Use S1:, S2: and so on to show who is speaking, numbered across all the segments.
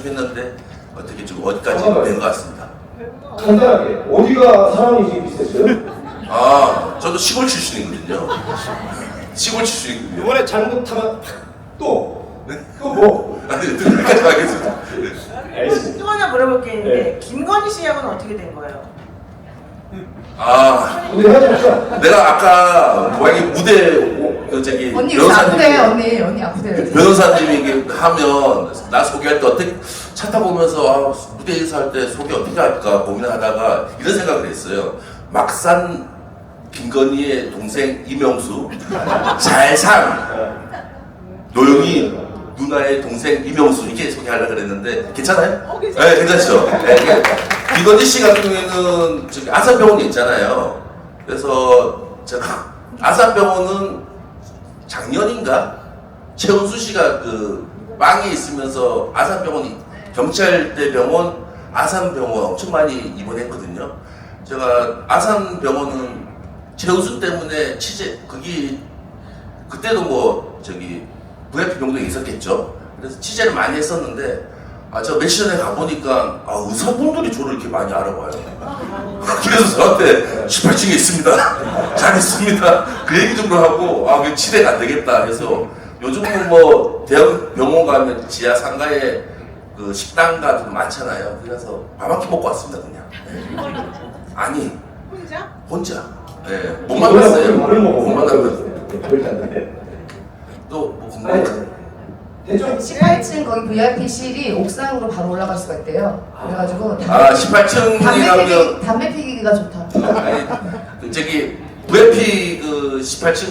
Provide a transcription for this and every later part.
S1: 했는데 어떻게 좀 어디까지 된 것 같습니다.
S2: 간단하게 어디가 사람이 지금 비슷했어요?
S1: 아, 저도 시골 출신이거든요. 시골 출신이거든요.
S2: 이번에 잘못하면 또 뭐?
S1: 아니, 여기까지 하겠습니다.
S2: 알겠습니다.
S3: 또 하나 물어볼 게 있는데
S2: 네.
S3: 김건희 씨하고는 어떻게 된 거예요?
S1: 아,
S2: 우리 하자.
S1: 내가 아까 모양이 무대 그 저기
S4: 언니 요새 아프대 언니 아프대.
S1: 변호사님이 하면 나 소개할 때 어떻게 차 타고 오면서 무대에서 할 때 소개 어떻게 할까 고민하다가 이런 생각을 했어요. 막상 김건희의 동생 이명수 잘상 노영이 누나의 동생 이명수 이렇게 소개하려고 그랬는데 괜찮아요?
S3: 괜찮아요.
S1: 네, 괜찮죠. 네, 김건희 씨 같은 경우에는 저기 아산병원이 있잖아요. 그래서 제가 아산병원은 작년인가 최은수 씨가 그 빵에 있으면서 아산병원이 경찰대 병원, 아산병원 엄청 많이 입원했거든요. 제가 아산병원은 최은수 때문에 취재 거기 그때도 뭐 저기 VIP 병동에 있었겠죠. 그래서 취재를 많이 했었는데 저 며칠 전에 가보니까 의사분들이 저를 이렇게 많이 알아봐요. 그래서 저한테 18층에 있습니다. 잘했습니다. 그 얘기 정도 하고 그 치대가 안 되겠다 해서 요즘은 뭐 대형 병원 가면 지하 상가에 그 식당 같은 거 많잖아요. 그래서 밥 한 끼 먹고 왔습니다 그냥. 아니 혼자. 네, 못 만났어요. 못 만났어요. 또뭐 궁금한 거?
S2: 대충
S4: 18층 거기 VIP실이 옥상으로 바로 올라갈 수가 있대요. 그래가지고
S1: 18층이라면
S4: 담배 피기가 좋다.
S1: 아니 그 저기 VIP 그 18층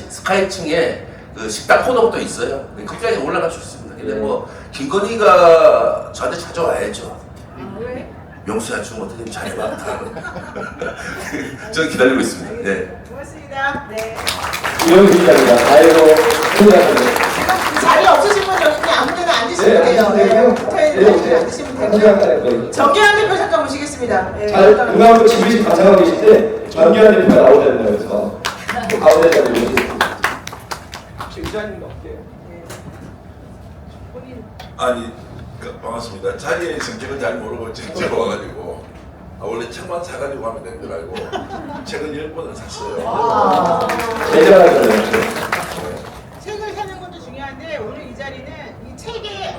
S1: 스카이층에 그 식당 코너도 있어요. 거기까지 올라갈 수 있습니다. 근데 뭐 김건희가 저한테 찾아와야죠.
S3: 왜?
S1: 명수야 좀 어떻게 잘해봐. 저는 기다리고 있습니다. 네.
S3: 고맙습니다. 네.
S2: 이런 기자입니다. 아이고 힘들었는데.
S3: 자리 없으신 분 여기 그냥 아무 데나 앉으시면 돼요. 네. 붙어있는 앉으시면 되고요. 정기환 대표 잠깐 모시겠습니다. 네.
S2: 누가 한번 집이 가져가고 계신데 정기환 대표가 나오잖아요. 그래서 가운데 자리 모시겠습니다. 기자님 어때요?
S5: 아니 반갑습니다. 자리의 성격을 잘 모르고 직접 와가지고 원래 책만 사가지고 하면 되는 줄 알고 책은 10권을 샀어요.
S2: 대단하잖아요.
S3: 책을 사는 것도 중요한데 오늘 이 자리는 이 책에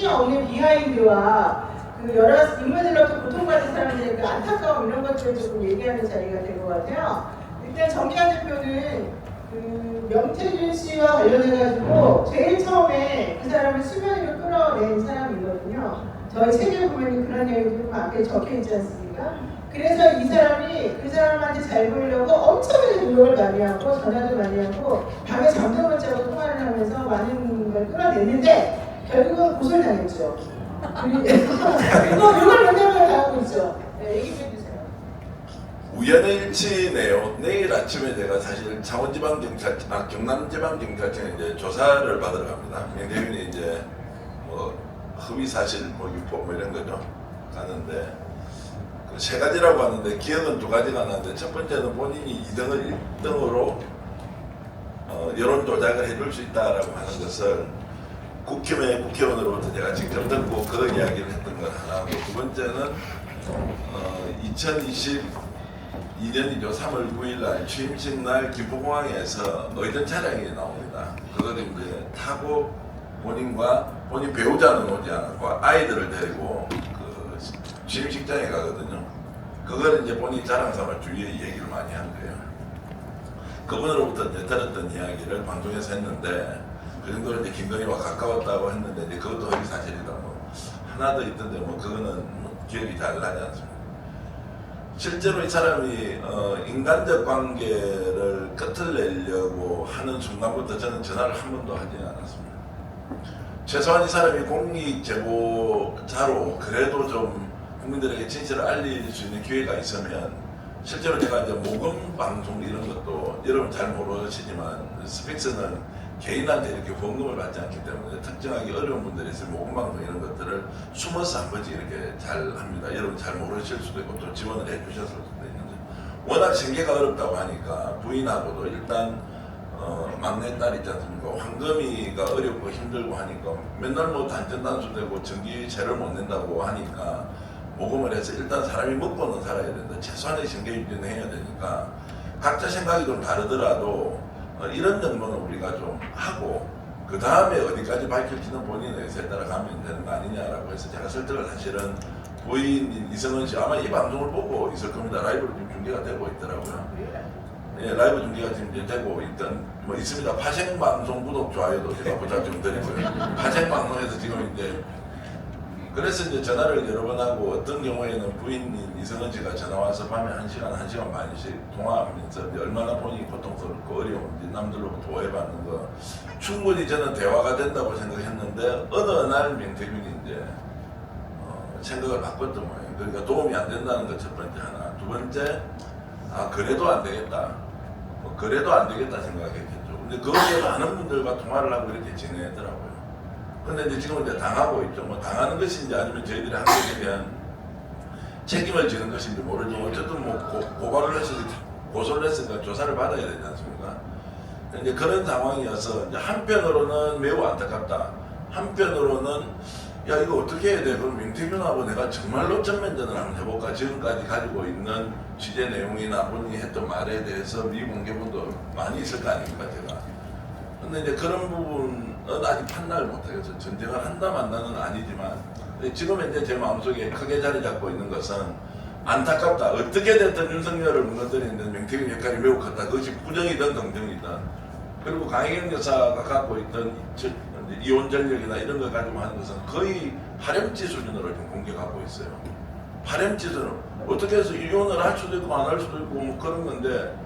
S3: 없는 비하인드와 그 여러 인물들로부터 고통받는 사람들의 그 안타까움 이런 것들을 조금 얘기하는 자리가 된 것 같아요. 일단 정기환 대표는 그 명태균 씨와 관련해가지고 제일 처음에 그 사람을 수면 위로 끌어낸 사람이거든요. 저희 책에 보면 그런 내용이 앞에 적혀 있지 않습니까? 그래서 이 사람이 그 사람한테 잘 보이려고 엄청나게 노력을 많이 하고 전화도 많이 하고 밤에 잠도 못 자고 통화를 하면서 많은 걸 끌어냈는데 결국은 고소당했죠. 이걸 몇 년을 당하고 있죠. 네, 얘기 좀 해주세요.
S5: 우연의 일치네요. 내일 아침에 제가 사실 경남지방경찰청에 이제 조사를 받으러 갑니다. 명태균이 이제 뭐 허위사실 뭐 유포 뭐 이런 거죠. 가는데 그 세 가지라고 하는데 기억은 두 가지가 나는데 첫 번째는 본인이 2등을 1등으로 여론 조작을 해줄 수 있다라고 하는 것을 국회의원으로부터 제가 직접 듣고 그 이야기를 했던 건 하나고, 두 번째는 2022년이죠. 3월 9일 날 취임식 날 김포공항에서 의전 차량이 나옵니다. 그거를 이제 타고 본인 배우자는 오지 않았고 아이들을 데리고 그 취임식장에 가거든요. 그걸 이제 본인 자랑삼아 주위에 얘기를 많이 한 거예요. 그분으로부터 이제 들었던 이야기를 방송에서 했는데 그 정도로 이제 김건희와 가까웠다고 했는데 이제 그것도 허위 사실이다. 뭐 하나 더 있던데 뭐 그거는 뭐 기억이 잘 나지 않습니다. 실제로 이 사람이 인간적 관계를 끝을 내려고 하는 순간부터 저는 전화를 한 번도 하지 않았습니다. 최소한 이 사람이 공익 제보자로 그래도 좀 국민들에게 진실을 알릴 수 있는 기회가 있으면, 실제로 제가 이제 모금 방송 이런 것도 여러분 잘 모르시지만 스픽스는 개인한테 이렇게 후원금을 받지 않기 때문에 특정하기 어려운 분들이 있으면 모금 방송 이런 것들을 숨어서 한 번씩 이렇게 잘 합니다. 여러분 잘 모르실 수도 있고 또 지원을 해 주셨을 수도 있는데, 워낙 생계가 어렵다고 하니까 부인하고도 일단 막내딸 있지 않습니까? 황금이가 어렵고 힘들고 하니까 맨날 뭐 단전단수되고 전기세를 못 낸다고 하니까 모금을 해서 일단 사람이 먹고는 살아야 된다. 최소한의 생계 유지는 해야 되니까 각자 생각이 좀 다르더라도 이런 정도는 우리가 좀 하고 그 다음에 어디까지 밝힐지는 본인의 의사에 따라 가면 되는 거 아니냐라고 해서 제가 설득을 사실은 부인인 이성은 씨 아마 이 방송을 보고 있을 겁니다. 라이브로 지금 중계가 되고 있더라고요. 예, 라이브 중계가 지금 이제 되고 있던 뭐 있습니다. 파생방송 구독 좋아요도 제가 부탁 좀 드리고요. 파생방송에서 지금 이제 그래서 이제 전화를 여러 번 하고 어떤 경우에는 부인인 이성은 씨가 전화 와서 밤에 1시간, 1시간 반씩 통화하면서 이제 얼마나 본인이 고통스럽고 어려운지 남들로부터 오해받는 거 충분히 저는 대화가 된다고 생각했는데 어느 날 명태균이 이제 생각을 바꿨던 거예요. 그러니까 도움이 안 된다는 것 첫 번째 하나. 두 번째, 그래도 안 되겠다. 그래도 안 되겠다 생각했겠죠. 근데 거기에 많은 분들과 통화를 하고 이렇게 진행했더라고요. 근데 이제 지금 이제 당하고 있죠. 뭐 당하는 것인지 아니면 저희들이 한 것에 대한 책임을 지는 것인지 모르지만 어쨌든 뭐 고발을 해서 고소를 했으니까 조사를 받아야 되지 않습니까? 이제 그런 상황이어서 이제 한편으로는 매우 안타깝다. 한편으로는 야 이거 어떻게 해야 돼? 그럼 명태균하고 내가 정말로 전면전을 한번 해볼까? 지금까지 가지고 있는 취재 내용이나 본인이 했던 말에 대해서 미공개분도 많이 있을 거 아닙니까 제가. 근데 이제 그런 부분은 아직 판단을 못하겠어요. 전쟁을 한다 만다는 아니지만 지금 현재 제 마음속에 크게 자리 잡고 있는 것은 안타깝다. 어떻게 됐든 윤석열을 무너뜨리는 명태균 역할이 매우 컸다. 그것이 부정이든 긍정이든. 그리고 강혜경 여사가 갖고 있던 이혼 전력이나 이런 걸 가지고 하는 것은 거의 파렴치 수준으로 지금 공격하고 있어요. 파렴치 수준. 어떻게 해서 이혼을 할 수도 있고 안 할 수도 있고 뭐 그런 건데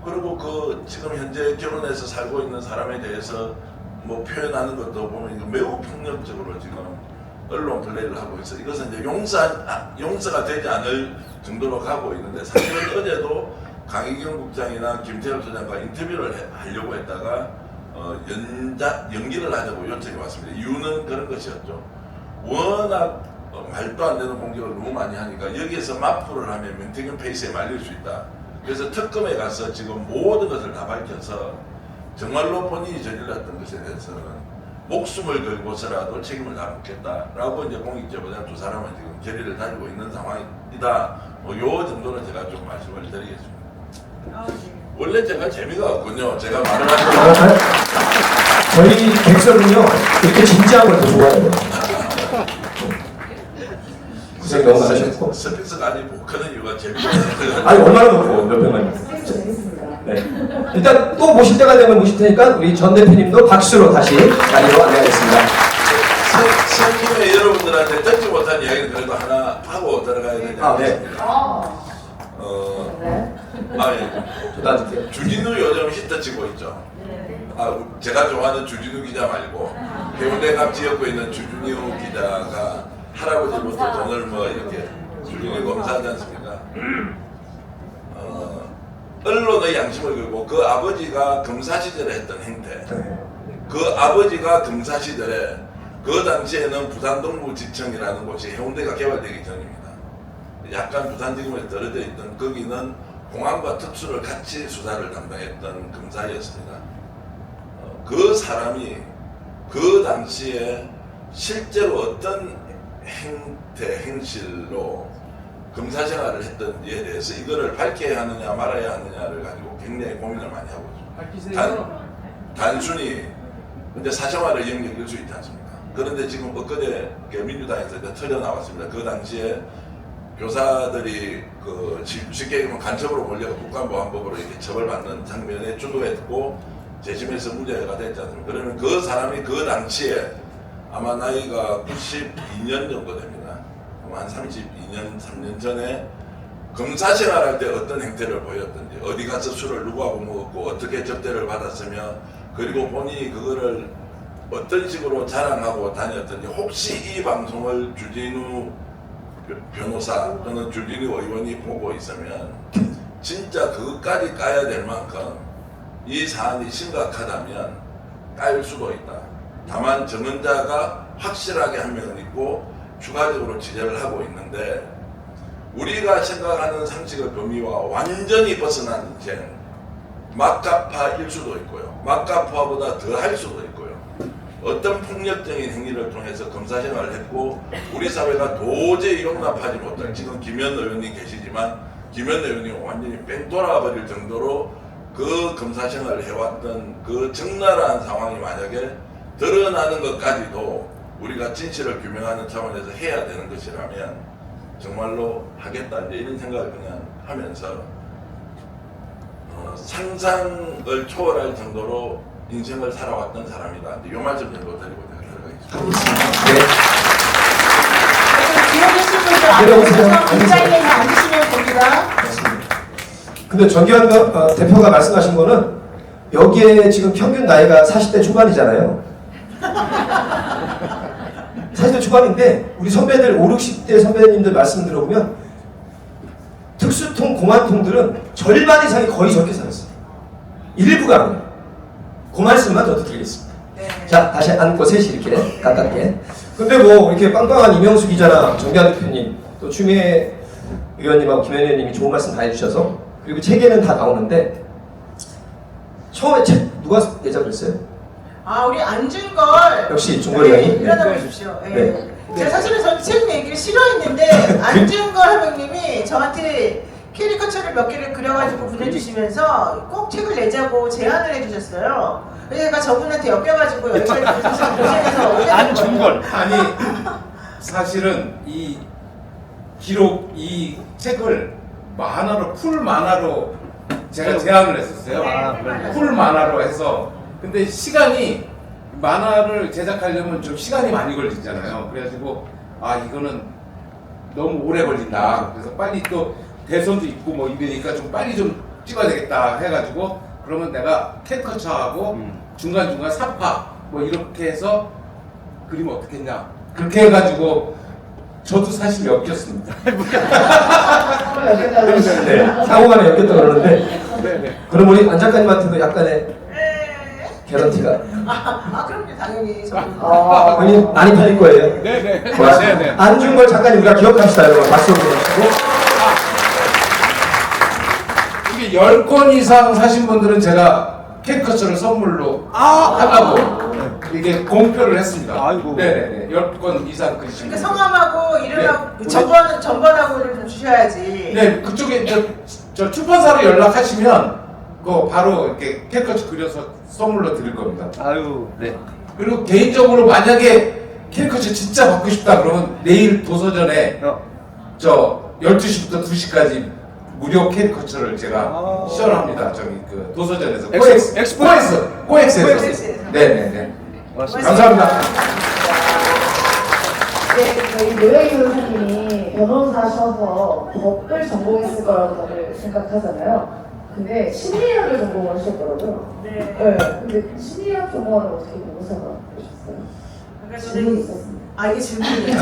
S5: 그리고 그 지금 현재 결혼해서 살고 있는 사람에 대해서 뭐 표현하는 것도 보면 이거 매우 폭력적으로 지금 언론 플레이를 하고 있어요. 이것은 이제 용서가 되지 않을 정도로 가고 있는데 사실은 어제도 강희경 국장이나 김태엽 소장과 인터뷰를 하려고 했다가 연기를 하자고 요청이 왔습니다. 이유는 그런 것이었죠. 워낙 말도 안 되는 공격을 너무 많이 하니까 여기에서 맞불을 하면 명태균 페이스에 말릴 수 있다. 그래서 특검에 가서 지금 모든 것을 다 밝혀서 정말로 본인이 저질렀던 것에 대해서는 목숨을 걸고서라도 책임을 다 묻겠다라고 이제 공익제보자 두 사람은 지금 결의를 다지고 있는 상황이다. 뭐 요 정도는 제가 좀 말씀을 드리겠습니다. 원래 제가 재미가 없군요. 제가 말을 하시면
S2: 저희 백설은요 이렇게 진지한 걸 더 좋아해요. 고생 너무 많으셨고.
S5: 스피스가 아직 못 크는 이유가 재미가 없어요.
S2: 아니 얼마나 높고 몇 평만이. 네. 일단 또 모실 때가 되면 모실 테니까 우리 전 대표님도 박수로 다시 자리로 안내하겠습니다.
S5: 선임의 여러분들한테 듣지 못한 이야기는 그래도 하나 하고 들어가야 되지 않습니까?
S2: 네.
S5: 주진우 요즘 히트치고 있죠. 제가 좋아하는 주진우 기자 말고 해운대 갑지역구 있는 주진우 기자가 할아버지부터 돈을 뭐 이렇게 주진우 검사하지 않습니까? 언론의 양심을 걸고 그 아버지가 검사 시절에 했던 행태, 그 아버지가 검사 시절에 그 당시에는 부산동부지청이라는 곳이 해운대가 개발되기 전입니다. 약간 부산지검에 떨어져 있던 거기는 공안과 특수를 같이 수사를 담당했던 검사였습니다. 그 사람이 그 당시에 실제로 어떤 행태, 행실로 검사 생활을 했던지에 대해서 이거를 밝혀야 하느냐 말아야 하느냐를 가지고 굉장히 고민을 많이 하고 있습니다. 단순히 근데 사생활을 영역일 수 있지 않습니까? 그런데 지금 엊그제 민주당에서 터져 나왔습니다. 그 당시에 교사들이 그 쉽게 얘기하면 간첩으로 몰려가 국가보안법으로 이렇게 처벌받는 장면에 주도했고 재심에서 무죄가 됐지 않습니까? 그러면 그 사람이 그 당시에 아마 나이가 92년 정도 됩니다. 한 32년, 3년 전에 검사 생활할 때 어떤 행태를 보였던지, 어디 가서 술을 누구하고 먹었고, 어떻게 접대를 받았으며, 그리고 본인이 그거를 어떤 식으로 자랑하고 다녔던지, 혹시 이 방송을 주진우 변호사 또는 주진우 의원이 보고 있으면, 진짜 그것까지 까야 될 만큼 이 사안이 심각하다면 깔 수도 있다. 다만 정언자가 확실하게 한 명은 있고, 추가적으로 취재를 하고 있는데 우리가 생각하는 상식의 범위와 완전히 벗어난 인생 막가파일 수도 있고요. 막가파보다 더 할 수도 있고요. 어떤 폭력적인 행위를 통해서 검사 생활을 했고 우리 사회가 도저히 용납하지 못할, 지금 김현 의원이 계시지만 김현 의원이 완전히 뺑 돌아버릴 정도로 그 검사 생활을 해왔던 그 적나라한 상황이 만약에 드러나는 것까지도 우리가 진실을 규명하는 차원에서 해야 되는 것이라면 정말로 하겠다, 이제 이런 생각을 그냥 하면서 상상을 초월할 정도로 인생을 살아왔던 사람이다. 이 말씀 정도 드리고 들어가겠습니다.
S3: 기억하신 분들 앞에서 이 자리에 앉으시면 됩니다.
S2: 근데 정기환 대표가 말씀하신 거는 여기에 지금 평균 나이가 40대 초반이잖아요. 40대 초반인데 우리 선배들 5, 60대 선배님들 말씀 들어보면 특수통, 공안통들은 절반 이상이 거의 저렇게 살았어요. 일부가 아니에요. 그 말씀만 더 드리겠습니다.
S3: 네.
S2: 자, 다시 앉고 셋이 이렇게 가깝게. 근데 뭐 이렇게 빵빵한 이명수 기자나 정기환 대표님, 또 추미애 의원님하고 김현 의원님이 좋은 말씀 다 해주셔서, 그리고 책에는 다 나오는데 처음에 책 누가 예작을 했어요?
S3: 아, 우리 안준걸.
S2: 역시 준걸 형이.
S3: 일어나
S2: 네.
S3: 보십시오. 예.
S2: 네.
S3: 제가 사실은 저는 책 얘기를 싫어했는데 안준걸 하백님이 저한테 캐리커처를 몇 개를 그려가지고 보내주시면서 꼭 책을 내자고 제안을 해주셨어요. 그래서 제가 저분한테 엮여가지고 고생해서
S6: 안준걸. 아니 사실은 이 기록, 이 책을 만화로, 풀 만화로 제가 제안을 했었어요.
S3: 네.
S6: 풀 만화로 해서. 근데 시간이, 만화를 제작하려면 좀 시간이 많이 걸리잖아요. 그래가지고 아, 이거는 너무 오래 걸린다. 그래서 빨리 또 대선도 있고 뭐 이러니까 좀 빨리 좀 찍어야 되겠다 해가지고, 그러면 내가 캔커처하고 중간중간 사파 뭐 이렇게 해서 그리면 어떻게 했냐, 그렇게 해가지고 저도 사실 엮였습니다.
S2: 네, 상호간에 엮였다 그러는데,
S6: 네네.
S2: 그럼 우리 안 작가님한테도 약간의 개런티가.
S3: 그럼요, 당연히 저는.
S2: 본인 많이 팔릴 거예요.
S6: 네네.
S2: 좋아요.
S6: 네네.
S2: 안준걸 작가님 우리가 기억합시다, 여러분. 박수 보내주시고.
S6: 이게 10권 이상 사신 분들은 제가 캔커처를 선물로 하라고 이게 공표를 했습니다.
S7: 아이고.
S6: 네네네. 10권 이상 그리시면.
S3: 그러니까 성함하고 이름하고
S6: 네.
S3: 전번하고를 좀 주셔야지.
S6: 네, 그쪽에 저 출판사로 연락하시면 그거 바로 이렇게 캔커처 그려서 선물로 드릴 겁니다.
S7: 아유, 네.
S6: 그리고 개인적으로 만약에 캔커처 진짜 받고 싶다 그러면 내일 도서전에 저 12시부터 2시까지 무료 캐리커처를 제가 시연합니다. 저기 그 도서전에서 코엑스에서. 네네네. 감사합니다.
S8: 네, 저희 노영희 변호사님이 변호사셔서 법을 전공했을 거라고 다들 생각하잖아요. 근데 심리학을 전공을 하셨더라고요.
S3: 네.
S8: 근데 심리학 전공하는 어떻게 변호사가 되셨어요?
S3: 그러니까
S8: 질문이 있었습니다.
S3: 이게 질문이에요.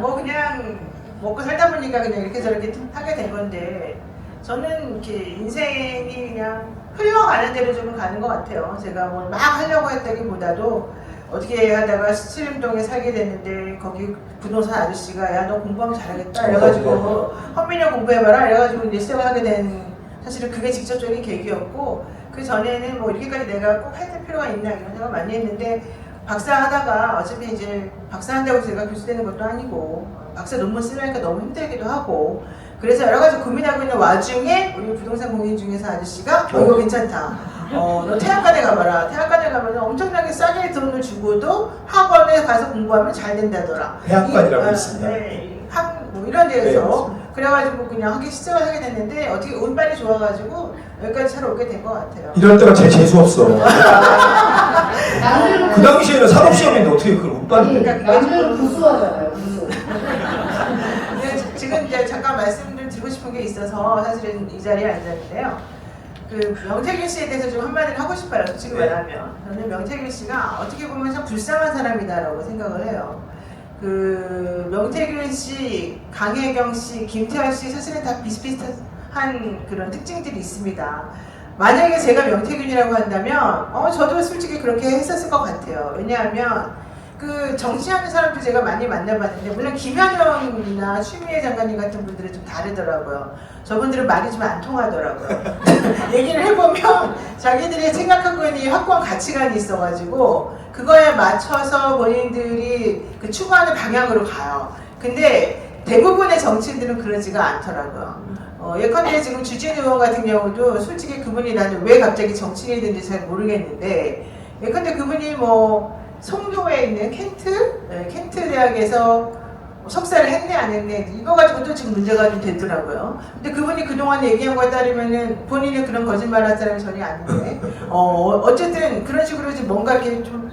S3: 뭐 그냥 먹고 살다 보니까 그냥 이렇게 저렇게 하게 된 건데, 저는 이렇게 인생이 그냥 흘러가는 대로 좀 가는 것 같아요. 제가 뭘 막 하려고 했다기보다도 어떻게 하다가 스트림동에 살게 됐는데 거기 부동산 아저씨가 야, 너 공부하면 잘하겠다 이래가지고 헌민영 공부해봐라 이래가지고 이제 시작을 하게 된, 사실은 그게 직접적인 계기였고, 그 전에는 뭐 이렇게까지 내가 꼭 해야 될 필요가 있나 이런 생각 많이 했는데, 박사 하다가 어차피 이제 박사 한다고 제가 교수 되는 것도 아니고 박사 논문 쓰려니까 너무 힘들기도 하고, 그래서 여러 가지 고민하고 있는 와중에 우리 부동산 공인 중개사 아저씨가 이거 괜찮다. 너 태학관에 가봐라. 태학관에 가면 엄청나게 싸게 돈을 주고도 학원에 가서 공부하면 잘 된다더라.
S2: 태학관이라고 있습니다.
S3: 네, 뭐 이런 데에서.
S2: 네,
S3: 그래가지고 그냥 하기 시작을 하게 됐는데 어떻게 운빨이 좋아가지고 여기까지 잘 오게 된 것 같아요.
S2: 이럴 때가 제일 재수없어.
S8: 남들은
S2: 그 당시에는 산업시험인데 어떻게 그걸 운빨이.
S8: 남들은 구수하잖아요. 구수.
S3: 근데 지금 이제 잠깐 말씀을 드리고 싶은 게 있어서 사실은 이 자리에 앉았는데요. 그 명태균 씨에 대해서 좀 한마디를 하고 싶어요. 솔직히 말하면 저는 명태균 씨가 어떻게 보면 참 불쌍한 사람이다라고 생각을 해요. 그 명태균 씨, 강혜경 씨, 김태환 씨 사실은 다 비슷비슷한 그런 특징들이 있습니다. 만약에 제가 명태균이라고 한다면 저도 솔직히 그렇게 했었을 것 같아요. 왜냐하면 그 정치하는 사람들 제가 많이 만나봤는데, 물론 김현영이나 추미애 장관님 같은 분들은 좀 다르더라고요. 저분들은 말이 좀 안 통하더라고요. 얘기를 해보면 자기들이 생각하고 있는 이 확고한 가치관이 있어가지고 그거에 맞춰서 본인들이 그 추구하는 방향으로 가요. 근데 대부분의 정치인들은 그러지가 않더라고요. 예컨대 지금 주진우 의원 같은 경우도 솔직히 그분이 나는 왜 갑자기 정치인이 됐는지 잘 모르겠는데 예컨대 그분이 뭐 송도에 있는 켄트 대학에서 석사를 했네 안 했네 이거 가지고도 지금 문제가 좀 되더라고요. 근데 그분이 그동안 얘기한 거에 따르면은 본인은 그런 거짓말할 사람이 전혀 아닌데 어쨌든 그런 식으로 지금 뭔가 이렇게 좀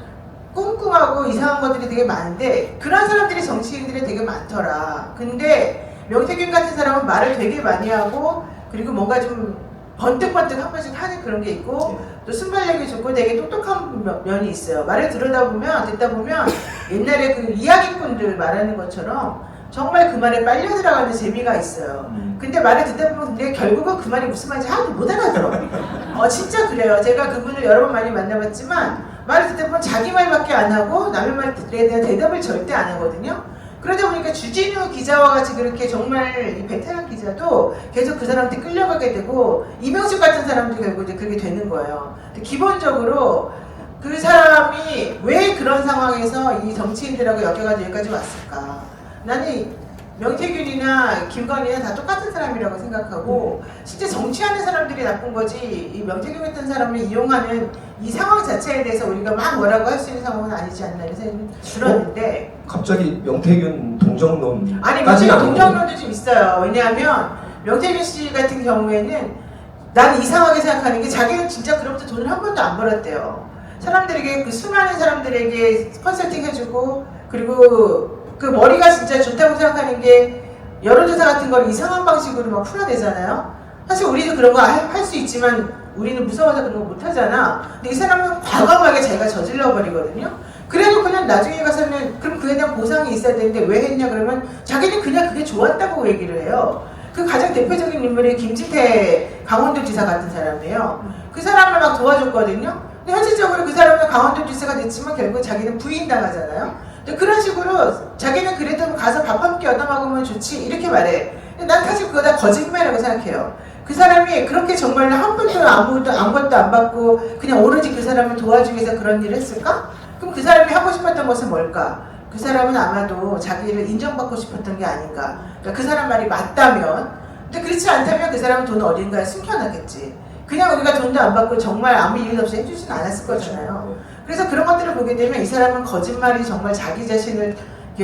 S3: 꿍꿍하고 이상한 것들이 되게 많은데 그런 사람들이 정치인들이 되게 많더라. 근데 명태균 같은 사람은 말을 되게 많이 하고 그리고 뭔가 좀 번뜩번뜩 한 번씩 하는 그런 게 있고 또 순발력이 좋고 되게 똑똑한 면이 있어요. 말을 듣다 보면 옛날에 그 이야기꾼들 말하는 것처럼 정말 그 말에 빨려 들어가는 재미가 있어요. 근데 말을 듣다 보면 근데 결국은 그 말이 무슨 말인지 하나도 못 알아들어. 진짜 그래요. 제가 그분을 여러 번 많이 만나봤지만 말을 듣다 보면 자기 말밖에 안 하고 남의 말에 대한 대답을 절대 안 하거든요. 그러다 보니까 주진우 기자와 같이 그렇게 정말 이 베테랑 기자도 계속 그 사람한테 끌려가게 되고 이명식 같은 사람도 결국 이제 그렇게 되는 거예요. 근데 기본적으로 그 사람이 왜 그런 상황에서 이 정치인들하고 엮여가지고 여기까지 왔을까? 나는 명태균이나 김건희나 다 똑같은 사람이라고 생각하고 실제 정치하는 사람들이 나쁜 거지 이 명태균 같은 사람을 이용하는 이 상황 자체에 대해서 우리가 막 뭐라고 할 수 있는 상황은 아니지 않나 이런 생각이 들었는데
S2: 갑자기 명태균 동정론
S3: 아니 명태균 동정론도 좀 있어요. 왜냐하면 명태균 씨 같은 경우에는 나는 이상하게 생각하는 게 자기는 진짜 그로부터 돈을 한 번도 안 벌었대요. 사람들에게 그 수많은 사람들에게 컨설팅 해주고 그리고 그 머리가 진짜 좋다고 생각하는 게 여론조사 같은 걸 이상한 방식으로 막 풀어내잖아요. 사실 우리도 그런 거 할 수 있지만 우리는 무서워서 그런 거 못하잖아. 근데 이 사람은 과감하게 자기가 저질러 버리거든요. 그래도 그냥 나중에 가서는 그럼 그에 대한 보상이 있어야 되는데 왜 했냐 그러면 자기는 그냥 그게 좋았다고 얘기를 해요. 그 가장 대표적인 인물이 김진태 강원도지사 같은 사람이에요. 그 사람을 막 도와줬거든요. 근데 현실적으로 그 사람은 강원도지사가 됐지만 결국 자기는 부인당하잖아요. 그런 식으로 자기는 그래도 가서 밥 한 끼 얻어먹으면 좋지 이렇게 말해. 난 사실 그거 다 거짓말이라고 생각해요. 그 사람이 그렇게 정말로 한 번도 아무것도 안 받고 그냥 오로지 그 사람을 도와주기 위해서 그런 일을 했을까? 그럼 그 사람이 하고 싶었던 것은 뭘까? 그 사람은 아마도 자기를 인정받고 싶었던 게 아닌가. 그러니까 그 사람 말이 맞다면 근데 그렇지 않다면 그 사람은 돈을 어딘가에 숨겨놨겠지. 그냥 우리가 돈도 안 받고 정말 아무 이유 없이 해주진 않았을 거잖아요. 그래서 그런 것들을 보게 되면 이 사람은 거짓말이 정말 자기 자신을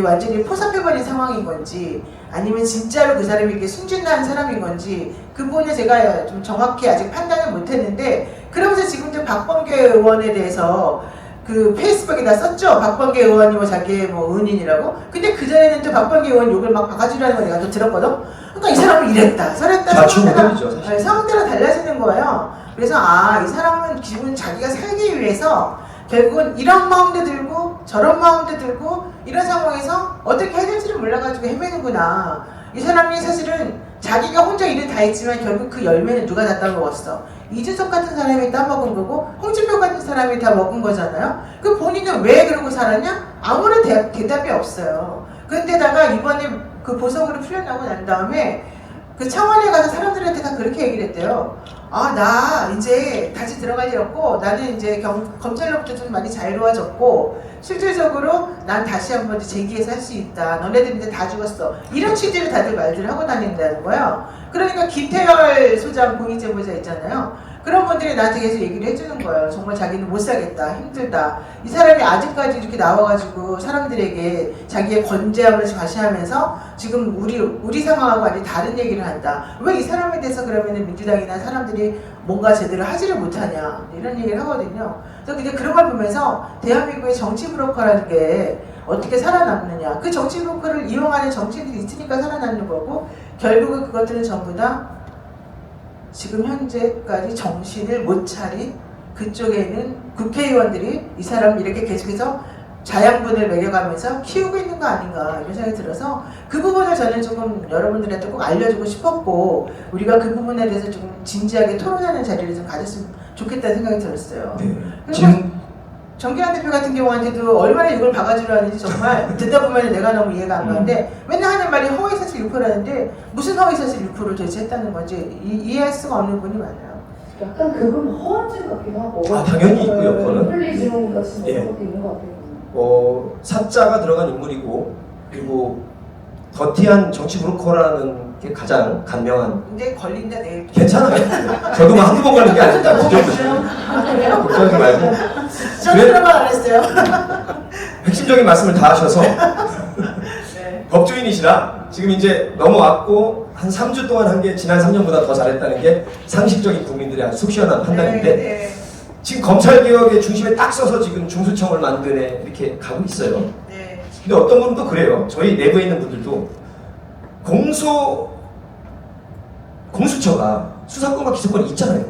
S3: 완전히 포섭해버린 상황인 건지 아니면 진짜로 그 사람이 이렇게 순진한 사람인 건지 그 부분을 제가 좀 정확히 아직 판단을 못했는데 그러면서 지금도 박범계 의원에 대해서 그 페이스북에다 썼죠. 박범계 의원이 뭐 자기의 뭐 은인이라고. 근데 그전에는 또 박범계 의원 욕을 막 바가지라는 걸 내가 또 들었거든. 그러니까 이 사람은 이랬다 저랬다
S2: 자충우돌이죠, 사실.
S3: 상황대로 달라지는 거예요. 그래서 이 사람은 기본 자기가 살기 위해서 결국은 이런 마음도 들고 저런 마음도 들고 이런 상황에서 어떻게 해야 될지를 몰라가지고 헤매는구나. 이 사람이 사실은 자기가 혼자 일을 다 했지만 결국 그 열매는 누가 다 따먹었어? 이준석 같은 사람이 따먹은 거고 홍준표 같은 사람이 다 먹은 거잖아요. 그 본인은 왜 그러고 살았냐? 아무런 대답이 없어요. 그런데다가 이번에 그 보석으로 풀려나고 난 다음에 그 청와대에 가서 사람들한테 다 그렇게 얘기를 했대요. 나 이제 다시 들어갈 일 없고 나는 이제 검찰로부터 좀 많이 자유로워졌고 실질적으로 난 다시 한번 재기해서 할 수 있다. 너네들 이제 다 죽었어. 이런 취지로 다들 말들을 하고 다닌다는 거예요. 그러니까 김태열 소장 공익제보자 있잖아요. 그런 분들이 나한테 계속 얘기를 해주는 거예요. 정말 자기는 못 살겠다, 힘들다. 이 사람이 아직까지 이렇게 나와가지고 사람들에게 자기의 건재함을 과시하면서 지금 우리 상황하고 아주 다른 얘기를 한다. 왜 이 사람에 대해서 그러면 민주당이나 사람들이 뭔가 제대로 하지를 못하냐 이런 얘기를 하거든요. 그래서 이제 그런 걸 보면서 대한민국의 정치 브로커라는 게 어떻게 살아남느냐. 그 정치 브로커를 이용하는 정치인들이 있으니까 살아남는 거고 결국은 그것들은 전부 다 지금 현재까지 정신을 못 차린 그쪽에 있는 국회의원들이 이 사람을 이렇게 계속해서 자양분을 먹여가면서 키우고 있는 거 아닌가 이런 생각이 들어서 그 부분을 저는 조금 여러분들한테 꼭 알려주고 싶었고 우리가 그 부분에 대해서 조금 진지하게 토론하는 자리를 좀 가졌으면 좋겠다는 생각이 들었어요.
S2: 네. 지금
S3: 정기환 대표 같은 경우한테도 얼마나 이걸 바가지로 하는지 정말 듣다 보면 내가 너무 이해가 안 가는데 맨날 하는 말이 허위사실 유포라는데 무슨 허위사실 유포를 도대체 했다는 건지 이해할 수가 없는 분이 많아요.
S8: 약간 그건 허언증 같기도 하고.
S2: 아, 당연히 있고요, 그거는.
S8: 플리즘 같은
S2: 예.
S8: 것도 있는 것 같아요.
S2: 사자가 들어간 인물이고 그리고 더티한 정치 브로커라는 게 가장 간명한.
S3: 근데 걸린다 내일.
S2: 괜찮아요. 저도 뭐 한두 번 걸린 게 아닙니다. 그 정도.
S3: 아, 그래요?
S2: 걱정하지 말고.
S3: 저는 그런 말 안 했어요.
S2: 핵심적인 말씀을 다 하셔서
S3: 네.
S2: 법조인이시라 지금 이제 넘어왔고 한 3주 동안 한 게 지난 3년보다 더 잘했다는 게 상식적인 국민들의 아주 속 시원한 판단인데
S3: 네,
S2: 지금 검찰개혁의 중심에 딱 서서 지금 중수청을 만드네 이렇게 가고 있어요.
S3: 네.
S2: 근데 어떤 분은 또 그래요. 저희 내부에 있는 분들도 공수처가 수사권과 기소권이 있잖아요.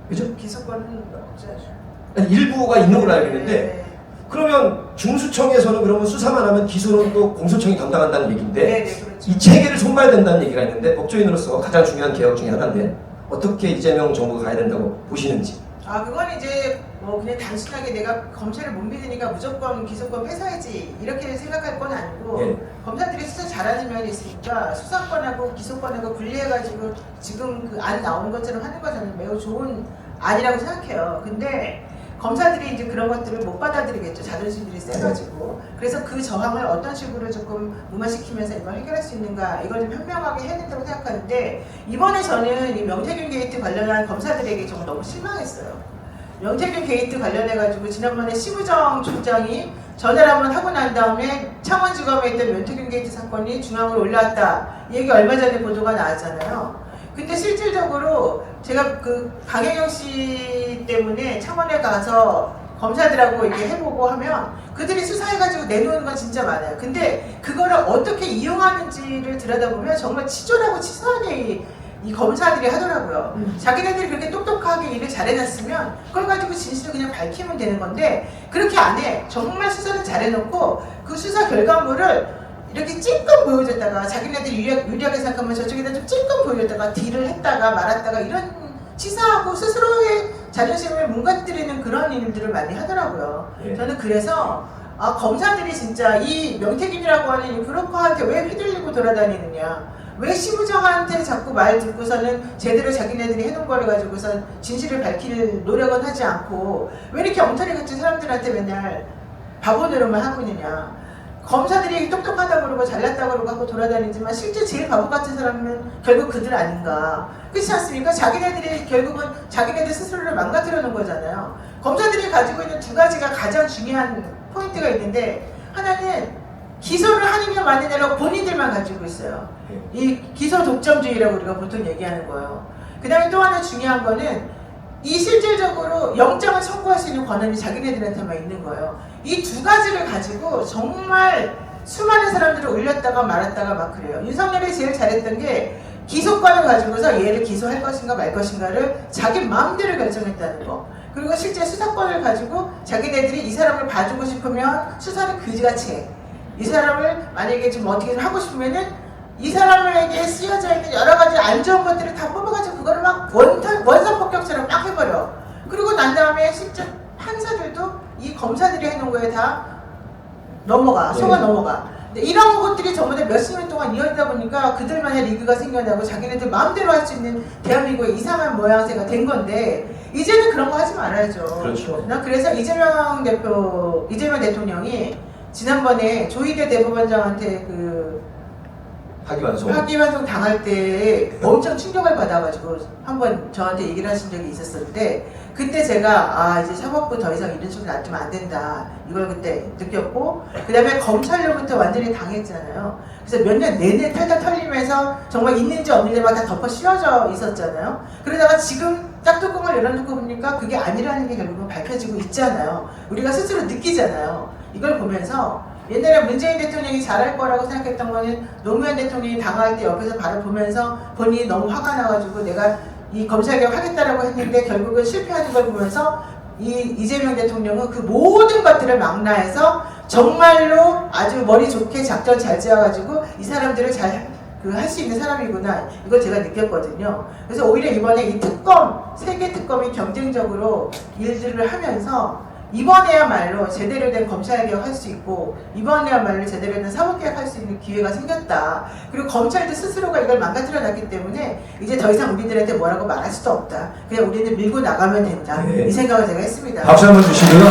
S2: 그죠?
S3: 기소권은 없죠.
S2: 아니, 일부가 있는 걸로 알고 있는데
S3: 네.
S2: 그러면 중수청에서는 그러면 수사만 하면 기소는 또 공소청이 담당한다는 얘기인데
S3: 네, 네, 그렇죠.
S2: 이 체계를 손봐야 된다는 얘기가 있는데 법조인으로서 가장 중요한 개혁 중에 하나인데 어떻게 이재명 정부가 가야 된다고 보시는지.
S3: 아, 그건 이제 뭐 그냥 단순하게 내가 검찰을 못 믿으니까 무조건 기소권 뺏어야지 이렇게 생각할 건 아니고
S2: 예.
S3: 검사들이 수사 잘하는 면이 있으니까 수사권하고 기소권하고 분리해가지고 지금 그 안 나오는 것처럼 하는 거 저는 매우 좋은 안이라고 생각해요. 근데 검사들이 이제 그런 것들을 못 받아들이겠죠. 자존심들이 세가지고. 그래서 그 저항을 어떤 식으로 조금 무마시키면서 이걸 해결할 수 있는가 이걸 좀 현명하게 해야 된다고 생각하는데 이번에 저는 이 명태균 게이트 관련한 검사들에게 정말 너무 실망했어요. 명태균 게이트 관련해가지고 지난번에 심우정 총장이 전화를 한번 하고 난 다음에 창원지검에 있던 명태균 게이트 사건이 중앙으로 올라왔다. 이 얘기 얼마 전에 보도가 나왔잖아요. 근데 실질적으로 제가 그 강혜경 씨 때문에 창원에 가서 검사들하고 이렇게 해보고 하면 그들이 수사해가지고 내놓은 건 진짜 많아요. 근데 그거를 어떻게 이용하는지를 들여다보면 정말 치졸하고 치사하게 이 검사들이 하더라고요. 자기네들이 그렇게 똑똑하게 일을 잘해놨으면 그걸 가지고 진실을 그냥 밝히면 되는 건데 그렇게 안 해. 정말 수사를 잘해놓고 그 수사 결과물을 이렇게 찔끔 보여줬다가 자기네들이 유리하게 생각하면 저쪽에다 좀 찔끔 보여줬다가 딜을 했다가 말았다가 이런 치사하고 스스로의 자존심을 뭉가뜨리는 그런 일들을 많이 하더라고요.
S2: 예.
S3: 저는 그래서 검사들이 진짜 이 명태균이라고 하는 이 브로커한테 왜 휘둘리고 돌아다니느냐, 왜 심우정한테 자꾸 말 듣고서는 제대로 자기네들이 해놓은 거를 가지고서 진실을 밝힐 노력은 하지 않고 왜 이렇게 엉터리 같은 사람들한테 맨날 바보 노릇만 하고 있느냐. 검사들이 똑똑하다고 그러고 잘났다고 그러고 하고 돌아다니지만 실제 제일 바보 같은 사람은 결국 그들 아닌가. 그렇지 않습니까? 자기네들이 결국은 자기네들 스스로를 망가뜨려 놓은 거잖아요. 검사들이 가지고 있는 두 가지가 가장 중요한 포인트가 있는데 하나는 기소를 하느냐 마느냐라고 본인들만 가지고 있어요. 이 기소 독점주의라고 우리가 보통 얘기하는 거예요. 그 다음에 또 하나 중요한 거는 이 실질적으로 영장을 청구할 수 있는 권한이 자기네들한테만 있는 거예요. 이 두 가지를 가지고 정말 수많은 사람들을 올렸다가 말았다가 막 그래요. 윤석열이 제일 잘했던 게 기소권을 가지고서 얘를 기소할 것인가 말 것인가를 자기 마음대로 결정했다는 거. 그리고 실제 수사권을 가지고 자기네들이 이 사람을 봐주고 싶으면 수사를 그지같이 해. 이 사람을 만약에 좀 어떻게 좀 하고 싶으면은 이 사람에게 쓰여져 있는 여러 가지 안 좋은 것들을 다 뽑아가지고 그거를 막 원산 폭격처럼 막 해버려. 그리고 난 다음에 실제 판사들도 이 검사들이 해놓은 거에 다 넘어가, 속아 넘어가. 근데 이런 것들이 전부 다 몇십 년 동안 이어지다 보니까 그들만의 리그가 생겨나고 자기네들 마음대로 할 수 있는 대한민국의 이상한 모양새가 된 건데 이제는 그런 거 하지 말아야죠.
S2: 그렇죠.
S3: 난 그래서 이재명 대통령이 지난번에 조희대 대법원장한테 그 파기환송 당할 때 엄청 충격을 받아가지고 한번 저한테 얘기를 하신 적이 있었는데 그때 제가 이제 사법부 더 이상 이런 식으로 놔두면 안 된다 이걸 그때 느꼈고 그 다음에 검찰로부터 완전히 당했잖아요. 그래서 몇 년 내내 탈탈 털리면서 정말 있는지 없는지 막 다 덮어 씌워져 있었잖아요. 그러다가 지금 딱 뚜껑을 열어놓고 보니까 그게 아니라는 게 결국은 밝혀지고 있잖아요. 우리가 스스로 느끼잖아요. 이걸 보면서 옛날에 문재인 대통령이 잘할 거라고 생각했던 거는 노무현 대통령이 당할 때 옆에서 바로 보면서 본인이 너무 화가 나가지고 내가 이 검찰개혁 하겠다라고 했는데 결국은 실패하는 걸 보면서 이재명 대통령은 그 모든 것들을 망라해서 정말로 아주 머리 좋게 작전 잘 짜가지고 이 사람들을 잘 할 수 있는 사람이구나 이걸 제가 느꼈거든요. 그래서 오히려 이번에 이 특검 3개 특검이 경쟁적으로 일들을 하면서 이번에야말로 제대로 된 검찰개혁 할 수 있고 이번에야말로 제대로 된 사법개혁 할 수 있는 기회가 생겼다. 그리고 검찰도 스스로가 이걸 망가뜨려 놨기 때문에 이제 더 이상 우리들한테 뭐라고 말할 수도 없다. 그냥 우리는 밀고 나가면 된다.
S2: 네.
S3: 이 생각을 제가 했습니다.
S2: 박수 한번 주시고요.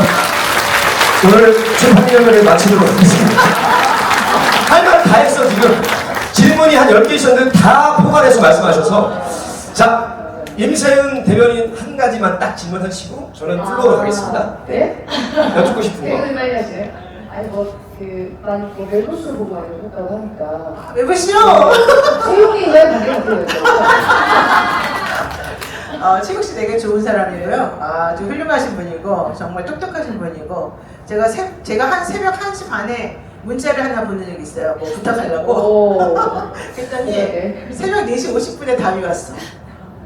S2: 오늘 최판결을 마치도록 하겠습니다. 할 말 다 했어 지금. 질문이 한 10개 있었는데 다 포괄해서 말씀하셔서. 자, 임세윤 대변인 한 가지만 딱 질문하시고 저는 풀도록 하겠습니다.
S8: 네?
S2: 여쭙고 싶은 거.
S8: 네, 빨리 하세요. 아니 많이 멜로스 보고 많이 했다고 하니까
S3: 왜 보시오?
S8: 채용이 왜 반대가
S3: 최국 씨 되게 좋은 사람이고요. 아주 훌륭하신 분이고 정말 똑똑하신 분이고 제가 한 새벽 1시 반에 문자를 하나 보낸 적이 있어요. 뭐 부탁하려고.
S8: 오.
S3: 그랬더니
S8: 네.
S3: 새벽 4시 50분에 답이 왔어.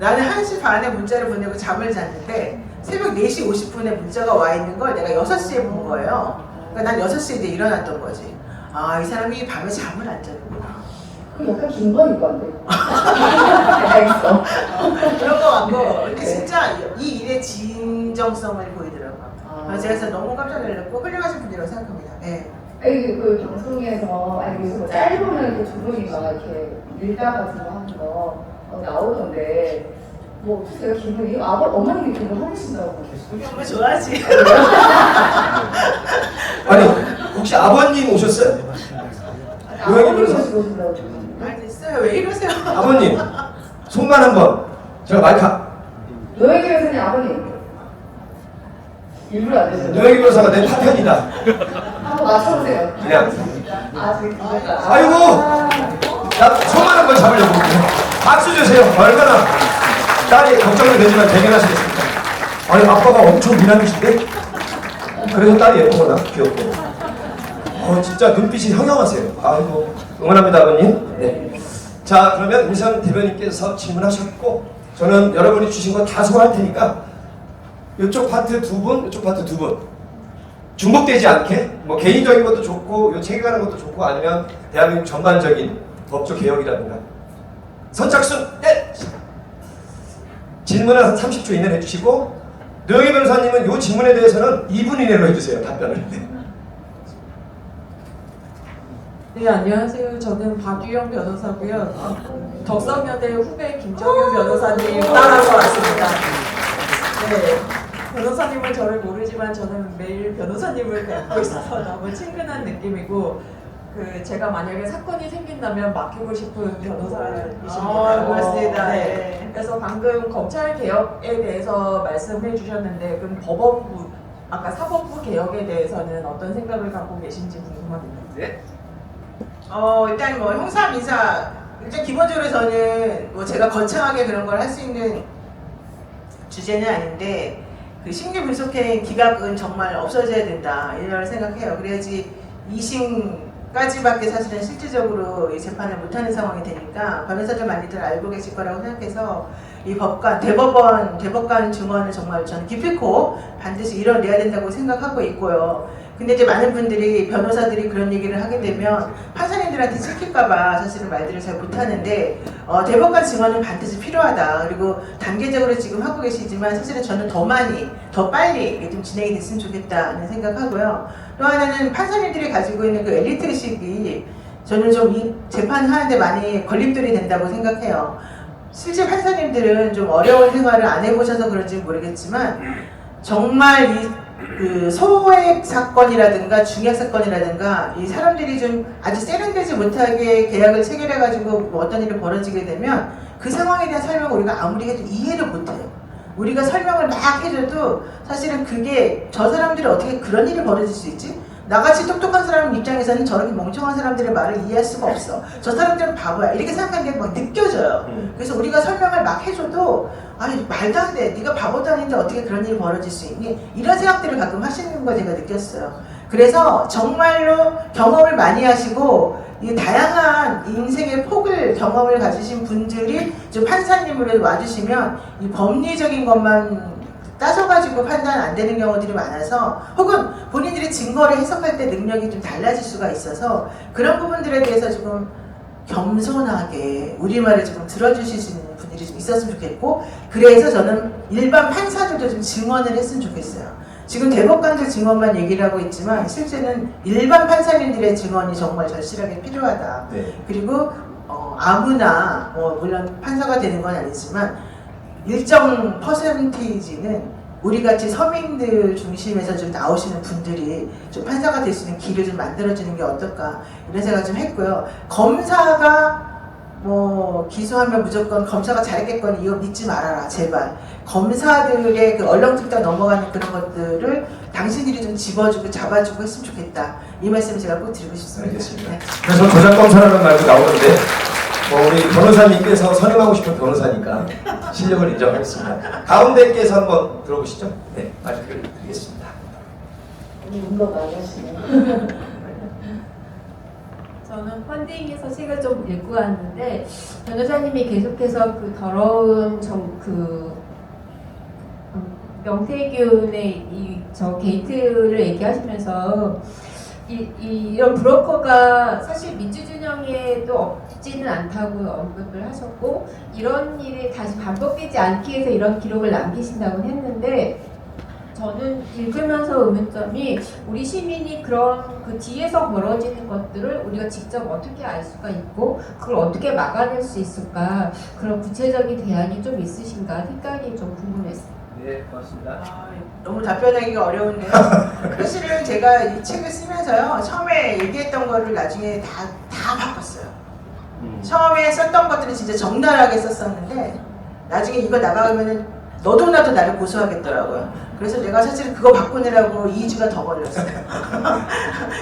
S3: 나는 1시 반에 문자를 보내고 잠을 잤는데 새벽 4시 50분에 문자가 와 있는 걸 내가 6시에 본 거예요. 그러니까 난 6시에 이제 일어났던 거지. 아, 이 사람이 밤에 잠을 안 자는구나.
S8: 그 약간 김건희 건데. 알겠어.
S3: 그런 거 같고 근데
S8: 네.
S3: 진짜 이 일의 진정성을 보이더라고요. 제가 그래서 너무 깜짝 놀랐고 훌륭하신 분이라고 생각합니다. 네.
S8: 아니 그 방송에서 아니 무슨 뭐 짧으면 이렇게 두 분이 막 이렇게 밀당 같은 거 하는 거 나오던데 뭐 어떠세요 기분이? 어머님이 기분 하시다고
S3: 우리 엄마 좋아하지.
S2: 아니 혹시 아버님 오셨어요?
S8: 아버님이 오신다고
S3: 말 됐어요. 왜 이러세요?
S2: 아버님 손만 한번. 제가 마이크
S8: 노영희 변호사님 아버님 일부러 안 되세요?
S2: 노영희 변호사가 내 파편이다.
S8: 한번 맞춰보세요.
S2: 그냥
S8: 그러니까.
S2: 아이고 나 손만 한번 잡으려고. 박수 주세요. 얼마나 딸이 걱정은 되지만 대견하시겠습니까? 아니 아빠가 엄청 미남이신데 그래서 딸이 예쁘구나. 귀엽고. 진짜 눈빛이 형형하세요. 아이고 응원합니다 아버님. 네. 자 그러면 임세윤 대변인께서 질문하셨고 저는 여러분이 주신 거 다 소화할 테니까 이쪽 파트 두 분, 이쪽 파트 두 분. 중복되지 않게 뭐 개인적인 것도 좋고 요 책에 가는 것도 좋고 아니면 대한민국 전반적인 법적 개혁이라든가 선착순 네! 질문을 한 30초 이내로 해주시고 노영희 변호사님은 이 질문에 대해서는 2분 이내로 해주세요 답변을.
S7: 네, 안녕하세요. 저는 박유영 변호사고요. 덕성여대 후배 김정윤 변호사님 따라서 왔습니다. 네, 변호사님은 저를 모르지만 저는 매일 변호사님을 뵙고 있어서 너무 친근한 느낌이고 제가 만약에 사건이 생긴다면 맡기고 싶은 변호사이십니다.
S3: 고맙습니다.
S7: 네. 그래서 방금 검찰 개혁에 대해서 말씀해 주셨는데 그럼 법원부, 아까 사법부 개혁에 대해서는 어떤 생각을 갖고 계신지 궁금합니다.
S3: 네? 일단 뭐 형사 민사 일단 기본적으로 저는 뭐 제가 거창하게 그런 걸 할 수 있는 주제는 아닌데 그 심리 분석행 기각은 정말 없어져야 된다 이런 생각해요. 그래야지 2심까지밖에 사실은 실질적으로 이 재판을 못하는 상황이 되니까 변호사들 많이들 알고 계실 거라고 생각해서 이 법관, 대법관 증언을 정말 저는 기필코 반드시 이뤄내야 된다고 생각하고 있고요. 근데 이제 많은 분들이 변호사들이 그런 얘기를 하게 되면 판사님들한테 찍힐까봐 사실은 말들을 잘 못하는데 대법관 증언은 반드시 필요하다. 그리고 단계적으로 지금 하고 계시지만 사실은 저는 더 많이, 더 빨리 이게 좀 진행이 됐으면 좋겠다는 생각하고요. 또 하나는 판사님들이 가지고 있는 그 엘리트 의식이 저는 좀 이 재판 하는데 많이 걸림돌이 된다고 생각해요. 실제 판사님들은 좀 어려운 생활을 안 해보셔서 그런지 모르겠지만 정말 그 소액 사건이라든가 중약 사건이라든가 이 사람들이 좀 아주 세련되지 못하게 계약을 체결해가지고 뭐 어떤 일이 벌어지게 되면 그 상황에 대한 설명을 우리가 아무리 해도 이해를 못해요. 우리가 설명을 막 해줘도 사실은 그게 저 사람들이 어떻게 그런 일이 벌어질 수 있지? 나같이 똑똑한 사람 입장에서는 저렇게 멍청한 사람들의 말을 이해할 수가 없어. 저 사람들은 바보야. 이렇게 생각하는 게 막 느껴져요. 그래서 우리가 설명을 막 해줘도 아니 말도 안 돼. 네가 바보도 아닌데 어떻게 그런 일이 벌어질 수 있니? 이런 생각들을 가끔 하시는 거 제가 느꼈어요. 그래서 정말로 경험을 많이 하시고 이 다양한 인생의 폭을 경험을 가지신 분들이 좀 판사님으로 와주시면 이 법리적인 것만 따져가지고 판단 안 되는 경우들이 많아서 혹은 본인들이 증거를 해석할 때 능력이 좀 달라질 수가 있어서 그런 부분들에 대해서 조금 겸손하게 우리말을 조금 들어주실 수 있는 분들이 좀 있었으면 좋겠고 그래서 저는 일반 판사들도 좀 증언을 했으면 좋겠어요. 지금 대법관들 증언만 얘기를 하고 있지만 실제는 일반 판사님들의 증언이 정말 절실하게 필요하다.
S2: 네.
S3: 그리고 아무나 물론 판사가 되는 건 아니지만 일정 퍼센티지는 우리같이 서민들 중심에서 좀 나오시는 분들이 좀 판사가 될 수 있는 길을 좀 만들어주는 게 어떨까 이런 생각 좀 했고요. 검사가 기소하면 무조건 검사가 잘했겠거니 이거 믿지 말아라 제발. 검사들의 그 얼렁뚱땅 넘어가는 그런 것들을 당신들이 좀 집어주고 잡아주고 했으면 좋겠다. 이 말씀을 제가 꼭 드리고 싶습니다.
S2: 알겠습니다.
S3: 네.
S2: 그래서 저작검사라는 말도 나오는데 우리 변호사님께서 선임하고 싶은 변호사니까 실력을 인정하겠습니다. 가운데께서 한번 들어보시죠. 네, 마이크를 드리겠습니다.
S8: 운동 많이 하시네요.
S9: 저는 펀딩에서 책을 좀 읽고 왔는데 변호사님이 계속해서 그 더러운 명태균의 저 게이트를 얘기하시면서 이런 브로커가 사실 민주준영에도 없지는 않다고 언급을 하셨고 이런 일이 다시 반복되지 않기 위해서 이런 기록을 남기신다고 했는데 저는 읽으면서 의문점이 우리 시민이 그런 그 뒤에서 벌어지는 것들을 우리가 직접 어떻게 알 수가 있고 그걸 어떻게 막아낼 수 있을까 그런 구체적인 대안이 좀 있으신가 생각이 좀 궁금했어요.
S2: 네, 고맙습니다.
S3: 너무 답변하기가 어려운데요. 사실은 제가 이 책을 쓰면서요 처음에 얘기했던 거를 나중에 다 바꿨어요. 처음에 썼던 것들은 진짜 적나라하게 썼었는데 나중에 이거 나가면은 너도 나도 나를 고소하겠더라고요. 그래서 내가 사실 그거 바꾸느라고 2주가 더 걸렸어요.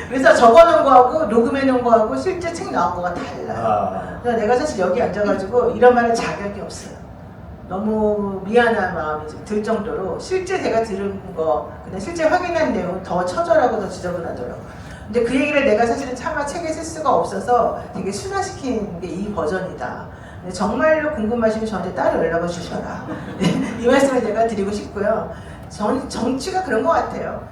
S3: 그래서 적어놓은 거하고 녹음해놓은 거하고 실제 책 나온 거가 달라요. 그래서 내가 사실 여기 앉아가지고 이런 말할 자격이 없어요. 너무 미안한 마음이 좀 들 정도로 실제 제가 들은 거 그냥 실제 확인한 내용은 더 처절하고 더 지저분하더라고요. 근데 그 얘기를 내가 사실은 차마 책에 쓸 수가 없어서 되게 순화시킨 게 이 버전이다. 정말로 궁금하시면 저한테 따로 연락을 주셔라. 이 말씀을 제가 드리고 싶고요. 정치가 그런 것 같아요.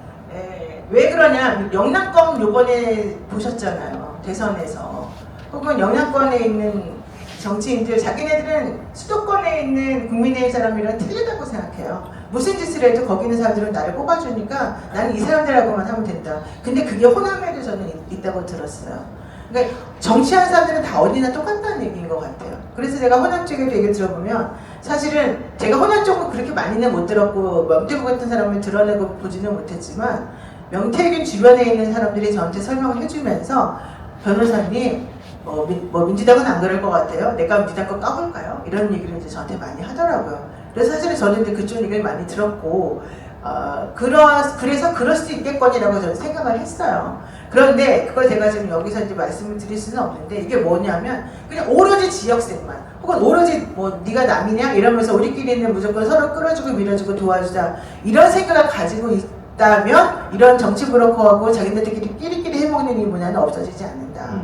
S3: 왜 그러냐? 영남권 요번에 보셨잖아요. 대선에서. 혹은 영남권에 있는 정치인들, 자기네들은 수도권에 있는 국민의힘 사람이랑 틀리다고 생각해요. 무슨 짓을 해도 거기 있는 사람들은 나를 뽑아주니까 나는 이 사람들하고만 하면 된다. 근데 그게 호남에도 저는 있다고 들었어요. 그러니까 정치하는 사람들은 다 어디나 똑같다는 얘기인 것 같아요. 그래서 제가 호남 쪽에도 얘기를 들어보면 사실은 제가 호남 쪽은 그렇게 많이는 못 들었고 명태균 같은 사람을 드러내고 보지는 못했지만 명태균 주변에 있는 사람들이 저한테 설명을 해주면서 변호사님 민주당은 안 그럴 것 같아요. 내가 민주당 거 까볼까요? 이런 얘기를 이제 저한테 많이 하더라고요. 그래서 사실은 저는 이제 그쪽 얘기를 많이 들었고 그래서 그럴 수 있겠거니라고 저는 생각을 했어요. 그런데 그걸 제가 지금 여기서 이제 말씀을 드릴 수는 없는데 이게 뭐냐면 그냥 오로지 지역색만 혹은 오로지 네가 남이냐 이러면서 우리끼리는 무조건 서로 끌어주고 밀어주고 도와주자 이런 생각을 가지고 있다면 이런 정치 브로커하고 자기네들끼리 끼리끼리 해먹는 이 문화는 없어지지 않는다.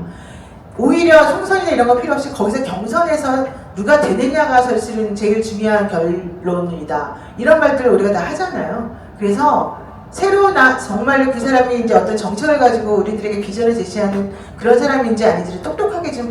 S3: 오히려 총선이나 이런 거 필요 없이 거기서 경선에서 누가 되느냐가 사실은 제일 중요한 결론이다. 이런 말들을 우리가 다 하잖아요. 그래서 새로 정말로 그 사람이 이제 어떤 정책을 가지고 우리들에게 비전을 제시하는 그런 사람인지 아닌지를 똑똑하게 좀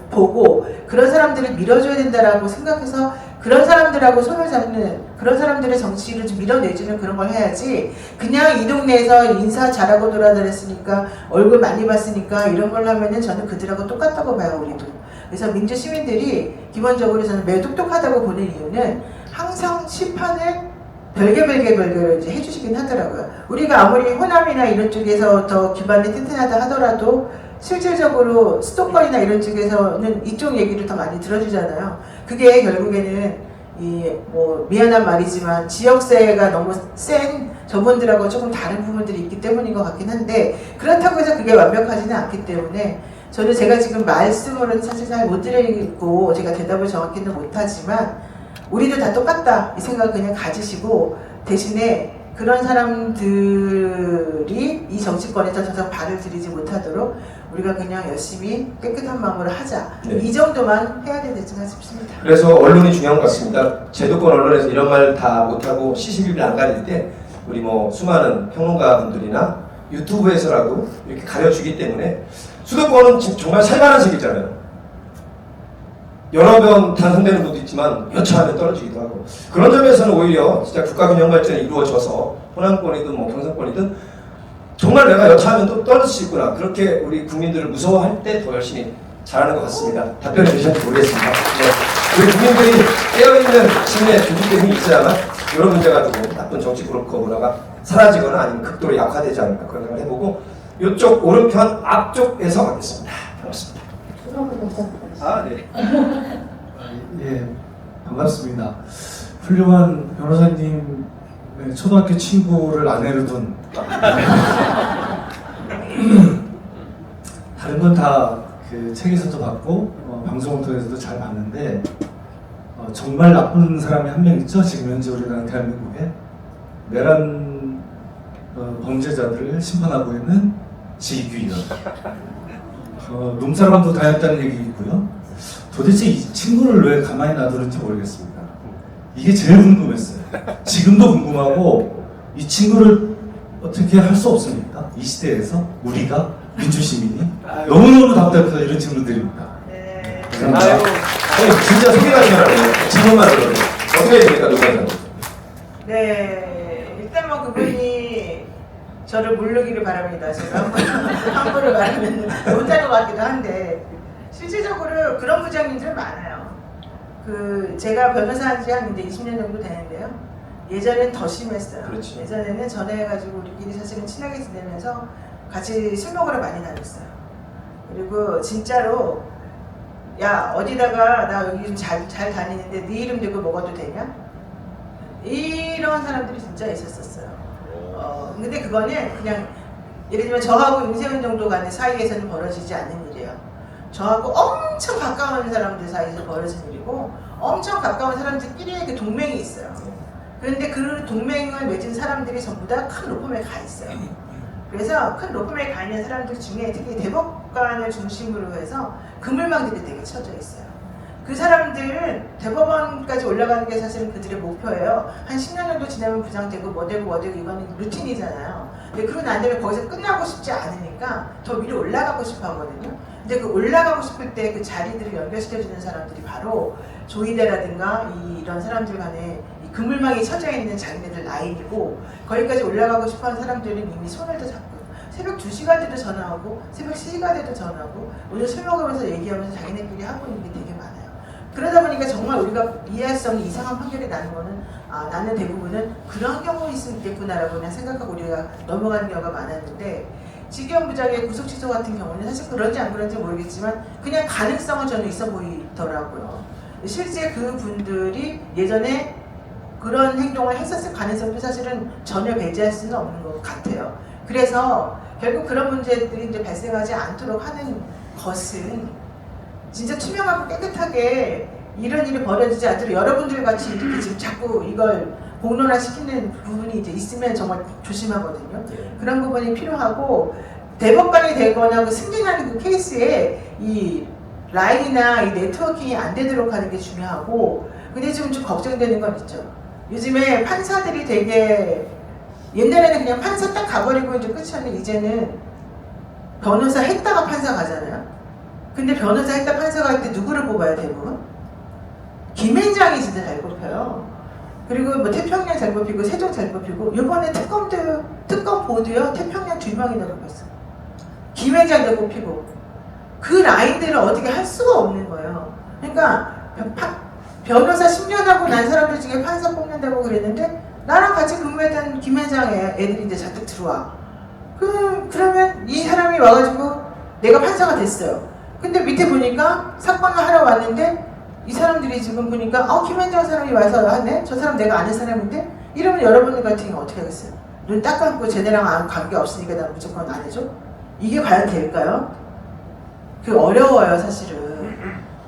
S3: 보고 그런 사람들을 밀어줘야 된다라고 생각해서 그런 사람들하고 손을 잡는 그런 사람들의 정치를 좀 밀어내주는 그런 걸 해야지 그냥 이 동네에서 인사 잘하고 돌아다녔으니까 얼굴 많이 봤으니까 이런 걸 하면은 저는 그들하고 똑같다고 봐요. 우리도. 그래서 민주 시민들이 기본적으로 저는 매우 똑똑하다고 보는 이유는 항상 심판을 별개로 이제 해주시긴 하더라고요. 우리가 아무리 호남이나 이런 쪽에서 더 기반이 튼튼하다 하더라도 실질적으로 수도권이나 이런 쪽에서는 이쪽 얘기를 더 많이 들어주잖아요. 그게 결국에는 미안한 말이지만 지역세가 너무 센 저분들하고 조금 다른 부분들이 있기 때문인 것 같긴 한데 그렇다고 해서 그게 완벽하지는 않기 때문에 저는 제가 지금 말씀으로는 사실 잘 못 드리고 제가 대답을 정확히는 못하지만 우리도 다 똑같다 이 생각을 그냥 가지시고 대신에 그런 사람들이 이 정치권에서 더 이상 발을 들이지 못하도록 우리가 그냥 열심히 깨끗한 마음으로 하자.
S2: 네.
S3: 이 정도만 해야 되지 싶습니다.
S2: 그래서 언론이 중요한 것 같습니다. 제도권 언론에서 이런 말 다 못하고 시시비비를 안 가릴 때 우리 수많은 평론가분들이나 유튜브에서라도 이렇게 가려주기 때문에 수도권은 지금 정말 살만한 색이잖아요. 여러 번 당선되는 분도 있지만 여차하면 떨어지기도 하고 그런 점에서는 오히려 진짜 국가균형 발전이 이루어져서 호남권이든 뭐 경상권이든 정말 내가 여차하면 또 떨어질 수 있구나 그렇게 우리 국민들을 무서워할 때 더 열심히 잘하는 것 같습니다. 답변이 되셨는지 모르겠습니다. 네. 우리 국민들이 깨어있는 신뢰, 조직의 힘이 있어야만 이런 문제 가지고 나쁜 정치 브로커 문화가 사라지거나 아니면 극도로 약화되지 않을까 그런 생각을 해보고 이쪽 오른편 앞쪽에서 가겠습니다. 반갑습니다. 아, 네.
S10: 예, 반갑습니다. 훌륭한 변호사님 초등학교 친구를 아내로 둔 다른 건 다 그 책에서도 봤고 방송을 통해서도 잘 봤는데 정말 나쁜 사람이 한 명 있죠. 지금 현재 우리나라 대한민국에 내란 범죄자들을 심판하고 있는 지휘위원. 눈사람도 다녔다는 얘기이고요. 도대체 이 친구를 왜 가만히 놔두는지 모르겠습니다. 이게 제일 궁금했어요. 지금도 궁금하고 이 친구를 어떻게 할 수 없습니까? 이 시대에서 우리가 민주시민이 너무너무 답답해서 이런 질문드립니다.
S3: 네.
S2: 아이고, 진짜 소개가 되잖아요. 질문만 들어요. 어떻게 해야 됩니까, 누구한테?
S3: 네, 일단 뭐 그분이 저를 모르기를 바랍니다. 제가 함부로 말하면 못할 것 같기도 한데 실질적으로 그런 부장님들 많아요. 그 제가 변호사한 지 한 이제 20년 정도 되는데요. 예전엔 더 심했어요.
S2: 그렇지.
S3: 예전에는 전화해가지고 우리끼리 사실은 친하게 지내면서 같이 술 먹으러 많이 다녔어요. 그리고 진짜로 야 어디다가 나 여기 좀 잘 다니는데 네 이름 대고 먹어도 되냐? 이런 사람들이 진짜 있었어요. 근데 그거는 그냥 예를 들면 저하고 임세훈 정도 간의 사이에서는 벌어지지 않는 일이에요. 저하고 엄청 가까운 사람들 사이에서 벌어진 일이고 엄청 가까운 사람들끼리 그 동맹이 있어요. 그런데 그 동맹을 맺은 사람들이 전부 다 큰 로펌에 가 있어요. 그래서 큰 로펌에 가 있는 사람들 중에 특히 대법관을 중심으로 해서 그물망들이 되게 쳐져 있어요. 그 사람들은 대법원까지 올라가는 게 사실은 그들의 목표예요. 한 10년 정도 지나면 부장되고 뭐 되고 이거는 루틴이잖아요. 근데 그러고 난 다음에 거기서 끝나고 싶지 않으니까 더 위로 올라가고 싶어 하거든요. 근데 그 올라가고 싶을 때 그 자리들을 연결시켜주는 사람들이 바로 조이대라든가 이런 사람들 간에 이 그물망이 쳐져 있는 자기네들 라인이고 거기까지 올라가고 싶어 하는 사람들은 이미 손을 더 잡고 새벽 2시가 돼도 전화하고 새벽 3시가 돼도 전화하고 오늘 술 먹으면서 얘기하면서 자기네끼리 하고 있는 게 되게 많아요. 그러다 보니까 정말 우리가 이해성이 이상한 판결이 나는 거는 나는 대부분은 그런 경우 있겠구나라고 그냥 생각하고 우리가 넘어가는 경우가 많았는데 지기현 부장의 구속 취소 같은 경우는 사실 그런지 안 그런지 모르겠지만 그냥 가능성은 저는 있어 보이더라고요. 실제 그 분들이 예전에 그런 행동을 했었을 가능성도 사실은 전혀 배제할 수는 없는 것 같아요. 그래서 결국 그런 문제들이 이제 발생하지 않도록 하는 것은 진짜 투명하고 깨끗하게 이런 일이 벌어지지 않도록 여러분들 같이 이렇게 지금 자꾸 이걸 공론화시키는 부분이 이제 있으면 정말 조심하거든요. 그런 부분이 필요하고 대법관이 되거나 그 승진하는 그 케이스에 이 라인이나 이 네트워킹이 안 되도록 하는 게 중요하고 근데 지금 좀 걱정되는 건 있죠. 요즘에 판사들이 되게 옛날에는 그냥 판사 딱 가버리고 이제 끝이었는데 이제는 변호사 했다가 판사 가잖아요. 근데 변호사 했다 판사 갈 때 누구를 뽑아야 대부분? 김앤장이 진짜 잘 뽑혀요. 그리고 뭐 태평양 잘 뽑히고 세종 잘 뽑히고 이번에 특검 보도요 태평양 2명이나 뽑혔어. 김앤장도 뽑히고 그 라인들을 어떻게 할 수가 없는 거예요. 그러니까 변호사 10년 하고 난 사람들 중에 판사 뽑는다고 그랬는데 나랑 같이 근무했던 김앤장의 애들이 이제 잔뜩 들어와. 그러면 이 사람이 와가지고 내가 판사가 됐어요. 근데 밑에 보니까 사건을 하러 왔는데 이 사람들이 지금 보니까 김앤장 사람이 와서 하네? 저 사람 내가 아는 사람인데? 이러면 여러분들 같은 경우 어떻게 하겠어요? 눈 딱 감고 쟤네랑 아무 관계 없으니까 나 무조건 안 해줘? 이게 과연 될까요? 어려워요 사실은.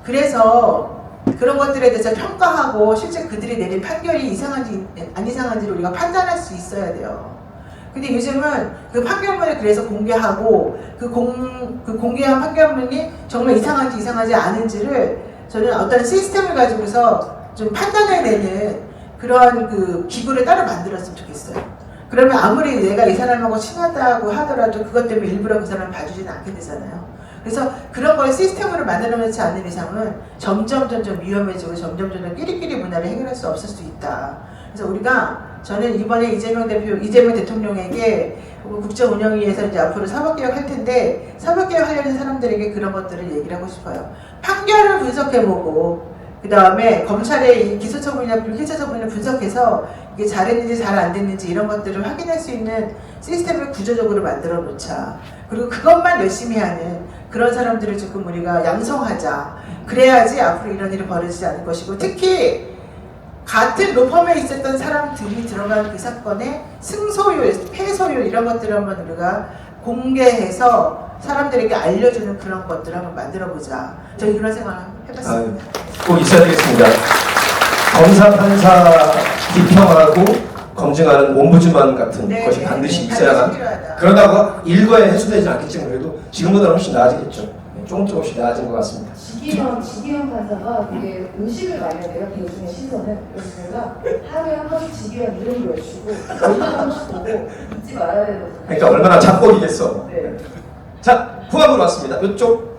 S3: 그래서 그런 것들에 대해서 평가하고 실제 그들이 내린 판결이 이상한지 안 이상한지를 우리가 판단할 수 있어야 돼요. 근데 요즘은 그 판결문을 그래서 공개하고 그 공개한 판결문이 정말 이상한지 이상하지 않은지를 저는 어떤 시스템을 가지고서 좀 판단해내는 그런 그 기구를 따로 만들었으면 좋겠어요. 그러면 아무리 내가 이 사람하고 친하다고 하더라도 그것 때문에 일부러 그 사람을 봐주지는 않게 되잖아요. 그래서 그런 걸 시스템으로 만들어 놓지 않는 이상은 점점 위험해지고 점점 끼리끼리 문화를 해결할 수 없을 수 있다. 그래서 저는 이번에 이재명 대통령에게 국정운영위에서 이제 앞으로 사법개혁 할 텐데 사법개혁 하려는 사람들에게 그런 것들을 얘기를 하고 싶어요. 판결을 분석해보고 그 다음에 검찰의 이 기소처분이나 불기소처분을 분석해서 이게 잘했는지 잘 안 됐는지 이런 것들을 확인할 수 있는 시스템을 구조적으로 만들어 놓자. 그리고 그것만 열심히 하는 그런 사람들을 조금 우리가 양성하자. 그래야지 앞으로 이런 일이 벌어지지 않을 것이고, 특히 같은 로펌에 있었던 사람들이 들어간 그 사건의 승소율, 패소율 이런 것들을 한번 우리가 공개해서 사람들에게 알려주는 그런 것들을 한번 만들어보자. 저희 그런 생각을 한번 해봤습니다.
S2: 꼭 있어야 되겠습니다. 검사, 판사 비평하고 검증하는 옴부즈만 같은
S3: 네,
S2: 것이
S3: 네,
S2: 반드시
S3: 네,
S2: 있어야만,
S3: 반드시 필요하다.
S2: 그러다가 일거에 해소되지 않겠지만 그래도 지금보다는 훨씬 나아지겠죠. 네, 조금씩 나아진 것 같습니다.
S8: 지기현 판사가 되게 의식을 많이 해요. 대중의 시선을. 그래서 제가 하루에 한 번씩 지기현 이름 외치고 얼마나 한 번씩 보고 잊지 말아야 되는.
S2: 그러니까 얼마나 잡곡이겠어.
S8: 네.
S2: 자, 후반부로 왔습니다. 이쪽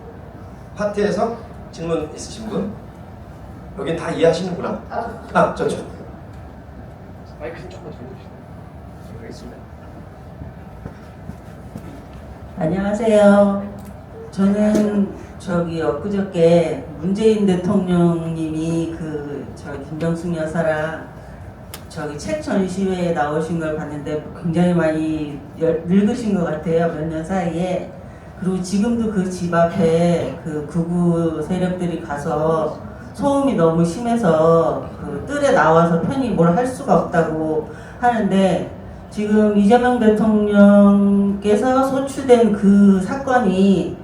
S2: 파트에서 질문 있으신 분? 여긴 다 이해하시는구나. 저쪽. 마이크 조금만 들어주시죠. 알겠습니다.
S11: 안녕하세요. 저는 엊그저께 문재인 대통령님이 김병숙 여사랑 책 전시회에 나오신 걸 봤는데 굉장히 많이 늙으신 것 같아요. 몇 년 사이에. 그리고 지금도 그 집 앞에 그 극우 세력들이 가서 소음이 너무 심해서 그 뜰에 나와서 편히 뭘 할 수가 없다고 하는데, 지금 이재명 대통령께서 소추된 그 사건이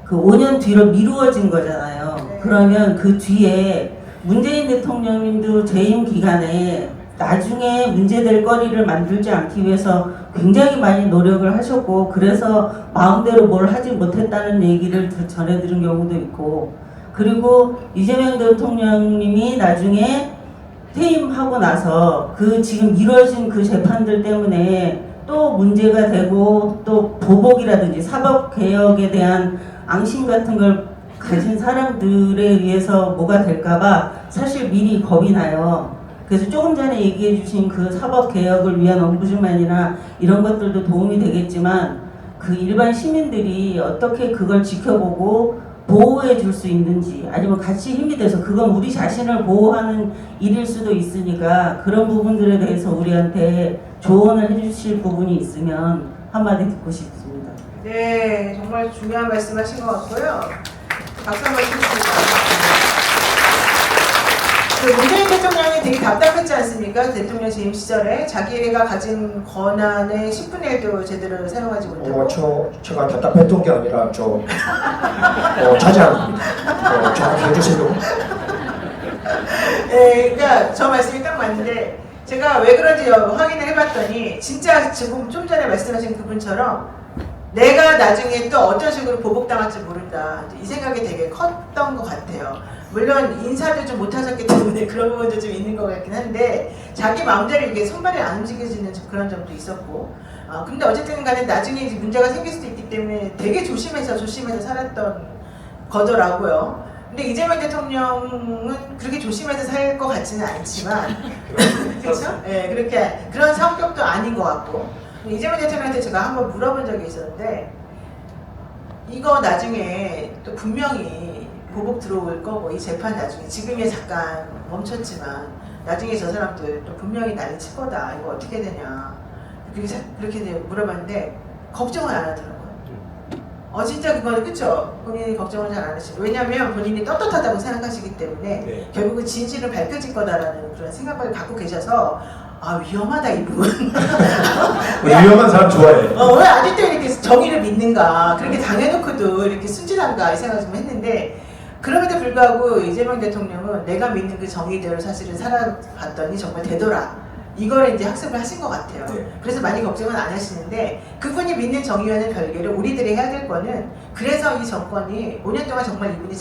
S11: 그 5년 뒤로 미루어진 거잖아요. 그러면 그 뒤에 문재인 대통령님도 재임 기간에 나중에 문제될 거리를 만들지 않기 위해서 굉장히 많이 노력을 하셨고, 그래서 마음대로 뭘 하지 못했다는 얘기를 전해 들은 경우도 있고, 그리고 이재명 대통령님이 나중에 퇴임하고 나서 지금 이루어진 그 재판들 때문에 또 문제가 되고, 또 보복이라든지 사법개혁에 대한 앙심 같은 걸 가진 사람들에 의해서 뭐가 될까봐 사실 미리 겁이 나요. 그래서 조금 전에 얘기해 주신 그 사법개혁을 위한 옴부즈만이나 이런 것들도 도움이 되겠지만, 그 일반 시민들이 어떻게 그걸 지켜보고 보호해 줄 수 있는지, 아니면 같이 힘이 돼서, 그건 우리 자신을 보호하는 일일 수도 있으니까 그런 부분들에 대해서 우리한테 조언을 해주실 부분이 있으면 한마디 듣고 싶습니다.
S3: 네, 정말 중요한 말씀하신 것 같고요. 박수 한번 주시겠습니다. 문재인 대통령이 되게 답답했지 않습니까? 대통령 재임 시절에 자기가 가진 권한의 10분의 1도 제대로 사용하지 못하고.
S2: 제가 답답했던 게 아니라 자제하는 겁니다. 정확히 해주시려고.
S3: 네, 그러니까 저 말씀이 딱 맞는데, 제가 왜 그런지 확인을 해봤더니 진짜 지금 좀 전에 말씀하신 그분처럼 내가 나중에 또 어떤 식으로 보복당할지 모른다, 이 생각이 되게 컸던 것 같아요. 물론 인사도 좀 못하셨기 때문에 그런 부분도 좀 있는 것 같긴 한데, 자기 마음대로 이게 손발이 안 움직여지는 그런 점도 있었고, 근데 어쨌든 간에 나중에 이제 문제가 생길 수도 있기 때문에 되게 조심해서 살았던 거더라고요. 근데 이재명 대통령은 그렇게 조심해서 살 것 같지는 않지만, 그렇죠? 네, 그렇게 그런 성격도 아닌 것 같고. 이재명 대통령한테 제가 한번 물어본 적이 있었는데, 이거 나중에 또 분명히 보복 들어올 거고, 이 재판 나중에, 지금이 잠깐 멈췄지만 나중에 저 사람들 또 분명히 난리 칠 거다, 이거 어떻게 되냐, 그렇게 물어봤는데 걱정을 안 하더라고요. 진짜 그거는 그쵸? 본인이 걱정을 잘 안 하시고, 왜냐면 본인이 떳떳하다고 생각하시기 때문에 결국은 진실은 밝혀질 거다라는 그런 생각을 갖고 계셔서, 위험하다 이분.
S2: 위험한 사람 좋아해.
S3: 왜 아직도 이렇게 정의를 믿는가, 그렇게 당해놓고도 이렇게 순진한가, 이 생각을 좀 했는데, 그럼에도 불구하고 이재명 대통령은 내가 믿는 그 정의대로 사실은 살아봤더니 정말 되더라, 이거를 이제 학습을 하신 것 같아요. 그래서 많이 걱정은 안 하시는데, 그분이 믿는 정의와는 별개로 우리들이 해야 될 거는, 그래서 이 정권이 5년 동안 정말 이분이